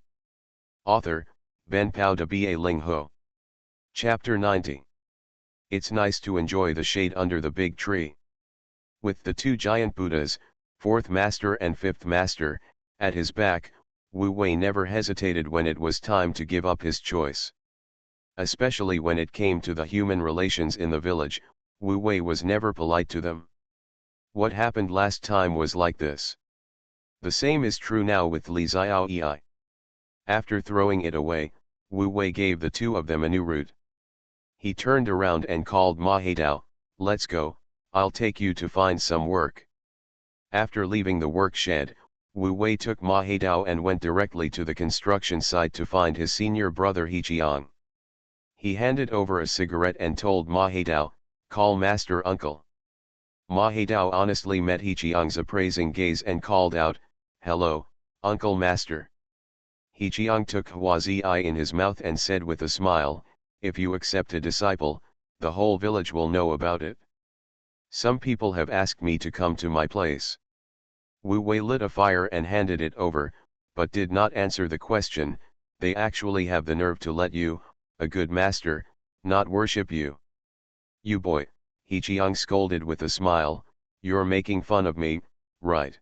A: Author, Ben Pao de Ba Ling Ho. Chapter 90. It's nice to enjoy the shade under the big tree. With the two giant Buddhas, fourth master and fifth master, at his back, Wu Wei never hesitated when it was time to give up his choice. Especially when it came to the human relations in the village, Wu Wei was never polite to them. What happened last time was like this. The same is true now with Li Xiaoyi. After throwing it away, Wu Wei gave the two of them a new route. He turned around and called Ma Haidao, let's go, I'll take you to find some work. After leaving the work shed, Wu Wei took Ma Haidao and went directly to the construction site to find his senior brother He Jiang. He handed over a cigarette and told Ma Haidao, call master uncle. Ma Haidao honestly met He Jiang's appraising gaze and called out, hello, uncle master. He Jiang took Huazi in his mouth and said with a smile, if you accept a disciple, the whole village will know about it. Some people have asked me to come to my place. Wu Wei lit a fire and handed it over, but did not answer the question, they actually have the nerve to let you, a good master, not worship you. You boy, He Jiang scolded with a smile, you're making fun of me, right?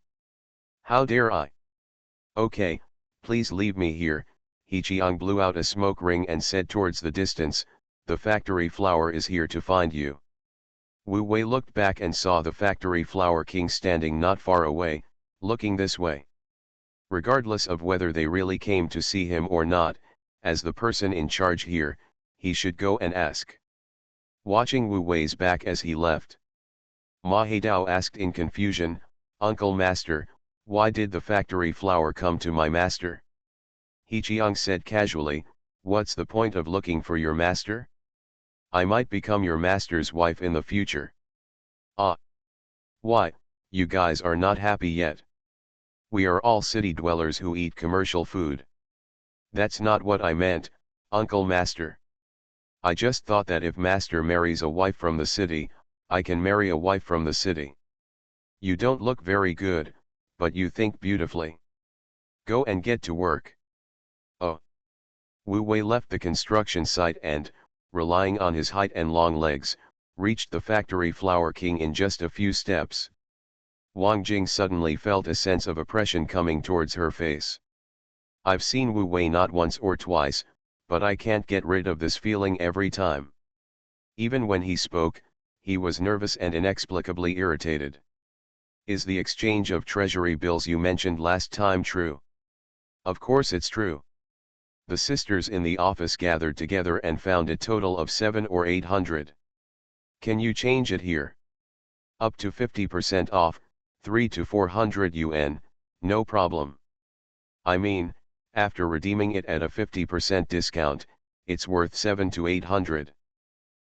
A: How dare I? Okay, please leave me here. He Jiang blew out a smoke ring and said towards the distance, the factory flower is here to find you. Wu Wei looked back and saw the factory flower king standing not far away, looking this way. Regardless of whether they really came to see him or not, as the person in charge here, he should go and ask. Watching Wu Wei's back as he left, Ma Heidao asked in confusion, "Uncle Master, why did the factory flower come to my master?" He Chiang said casually, "What's the point of looking for your master? I might become your master's wife in the future." "Ah. Why, you guys are not happy yet? We are all city dwellers who eat commercial food." "That's not what I meant, Uncle Master. I just thought that if Master marries a wife from the city, I can marry a wife from the city. You don't look very good, but you think beautifully. Go and get to work." "Oh." Wu Wei left the construction site and, relying on his height and long legs, reached the factory flower king in just a few steps. Wang Jing suddenly felt a sense of oppression coming towards her face. "I've seen Wu Wei not once or twice, but I can't get rid of this feeling every time." Even when he spoke, he was nervous and inexplicably irritated. "Is the exchange of treasury bills you mentioned last time true?" "Of course it's true." The sisters in the office gathered together and found a total of 700 or 800. "Can you change it here?" "Up to 50% off, 3 to 400 yuan, no problem." "I mean, after redeeming it at a 50% discount, it's worth 7 to 800.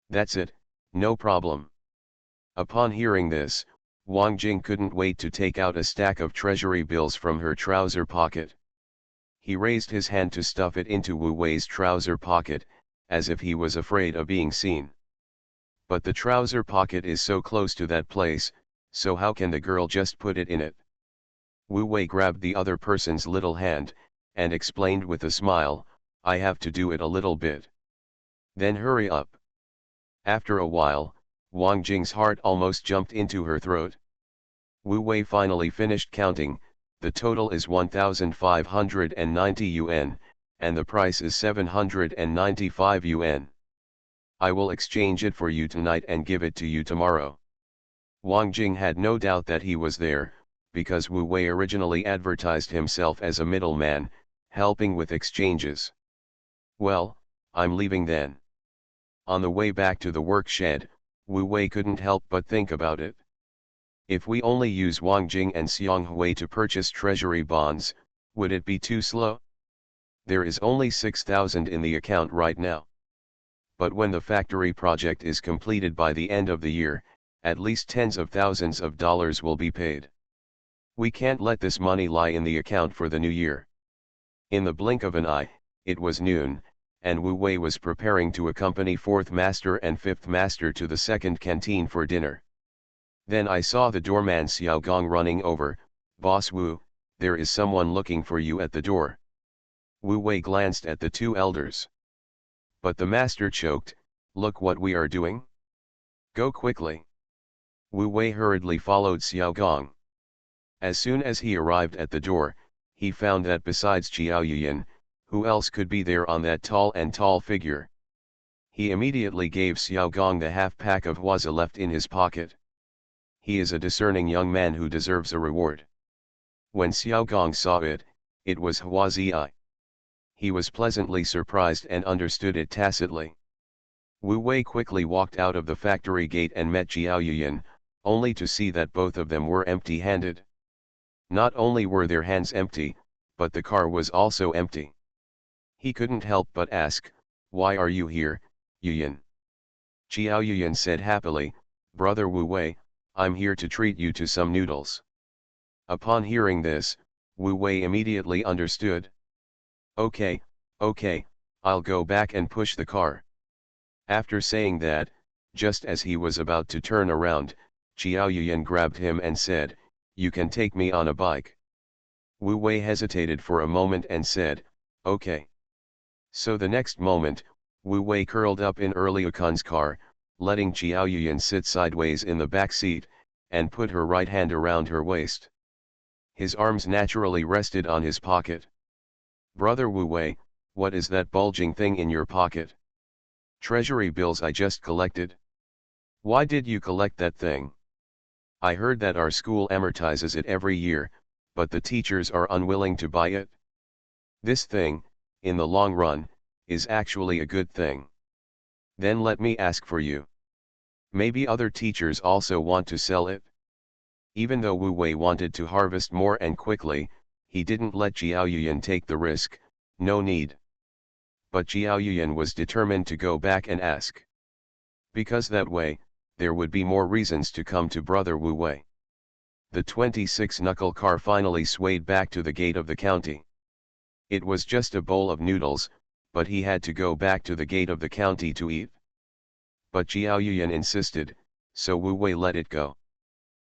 A: "That's it, no problem." Upon hearing this, Wang Jing couldn't wait to take out a stack of treasury bills from her trouser pocket. He raised his hand to stuff it into Wu Wei's trouser pocket, as if he was afraid of being seen. But the trouser pocket is so close to that place, so how can the girl just put it in it? Wu Wei grabbed the other person's little hand, and explained with a smile, "I have to do it a little bit." "Then hurry up." After a while, Wang Jing's heart almost jumped into her throat. Wu Wei finally finished counting. The total is 1,590 yuan, and the price is 795 yuan. "I will exchange it for you tonight and give it to you tomorrow." Wang Jing had no doubt that he was there, because Wu Wei originally advertised himself as a middleman, helping with exchanges. "Well, I'm leaving then." On the way back to the work shed, Wu Wei couldn't help but think about it. If we only use Wang Jing and Xiang Hui to purchase treasury bonds, would it be too slow? There is only 6,000 in the account right now. But when the factory project is completed by the end of the year, at least tens of thousands of dollars will be paid. We can't let this money lie in the account for the new year. In the blink of an eye, it was noon, and Wu Wei was preparing to accompany fourth master and fifth master to the second canteen for dinner. Then I saw the doorman Xiao Gong running over. "Boss Wu, there is someone looking for you at the door." Wu Wei glanced at the two elders. But the master choked, "Look what we are doing. Go quickly." Wu Wei hurriedly followed Xiao Gong. As soon as he arrived at the door, he found that besides Jiao Yuyan, who else could be there on that tall figure? He immediately gave Xiao Gong the half-pack of huazi left in his pocket. He is a discerning young man who deserves a reward. When Xiao Gong saw it, it was huazi. He was pleasantly surprised and understood it tacitly. Wu Wei quickly walked out of the factory gate and met Jiao Yuyan, only to see that both of them were empty-handed. Not only were their hands empty, but the car was also empty. He couldn't help but ask, "Why are you here, Yuyan?" Jiao Yuyan said happily, "Brother Wu Wei, I'm here to treat you to some noodles." Upon hearing this, Wu Wei immediately understood. Okay, I'll go back and push the car." After saying that, just as he was about to turn around, Jiao Yuyan grabbed him and said, "You can take me on a bike." Wu Wei hesitated for a moment and said, "Okay." So the next moment, Wu Wei curled up in Liukun's car, letting Jiao Yuyan sit sideways in the back seat, and put her right hand around her waist. His arms naturally rested on his pocket. "Brother Wu Wei, what is that bulging thing in your pocket?" "Treasury bills I just collected." Why did you collect that thing? I heard that our school amortizes it every year, but the teachers are unwilling to buy it. This thing, in the long run, is actually a good thing. Then let me ask for you. Maybe other teachers also want to sell it? Even though Wu Wei wanted to harvest more and quickly, he didn't let Jiao Yuyan take the risk. No need. But Jiao Yuyan was determined to go back and ask. Because that way, there would be more reasons to come to brother Wu Wei. The 26-knuckle car finally swayed back to the gate of the county. It was just a bowl of noodles, but he had to go back to the gate of the county to eat. But Jiao Yuyan insisted, so Wu Wei let it go.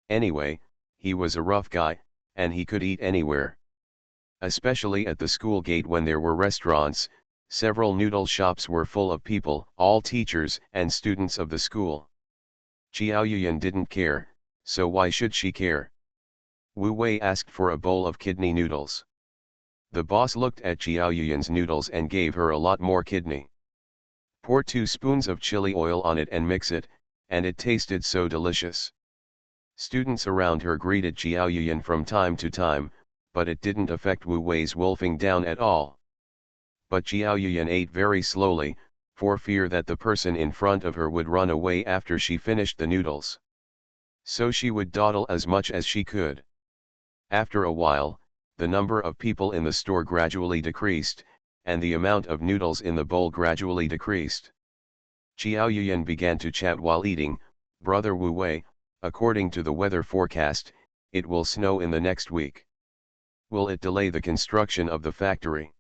A: Anyway, he was a rough guy, and he could eat anywhere. Especially at the school gate when there were restaurants, several noodle shops were full of people, all teachers and students of the school. Jiao Yuyan didn't care, so why should she care? Wu Wei asked for a bowl of kidney noodles. The boss looked at Jiao Yuyan's noodles and gave her a lot more kidney. Pour 2 spoons of chili oil on it and mix it, and it tasted so delicious. Students around her greeted Jiao Yuyan from time to time, but it didn't affect Wu Wei's wolfing down at all. But Jiao Yuyan ate very slowly, for fear that the person in front of her would run away after she finished the noodles. So she would dawdle as much as she could. After a while, the number of people in the store gradually decreased, and the amount of noodles in the bowl gradually decreased. Jiao Yuyan began to chat while eating. Brother Wu Wei, according to the weather forecast, it will snow in the next week. Will it delay the construction of the factory?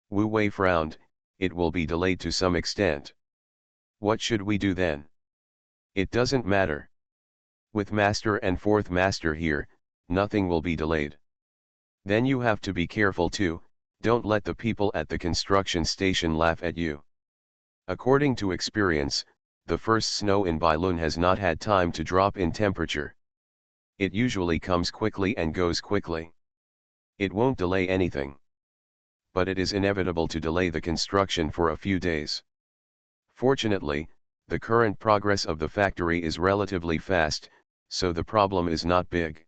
A: Wu Wei frowned. It will be delayed to some extent. What should we do then? It doesn't matter. With master and fourth master here, nothing will be delayed. Then you have to be careful too, don't let the people at the construction station laugh at you. According to experience, the first snow in Bailun has not had time to drop in temperature. It usually comes quickly and goes quickly. It won't delay anything. But it is inevitable to delay the construction for a few days. Fortunately, the current progress of the factory is relatively fast, so the problem is not big.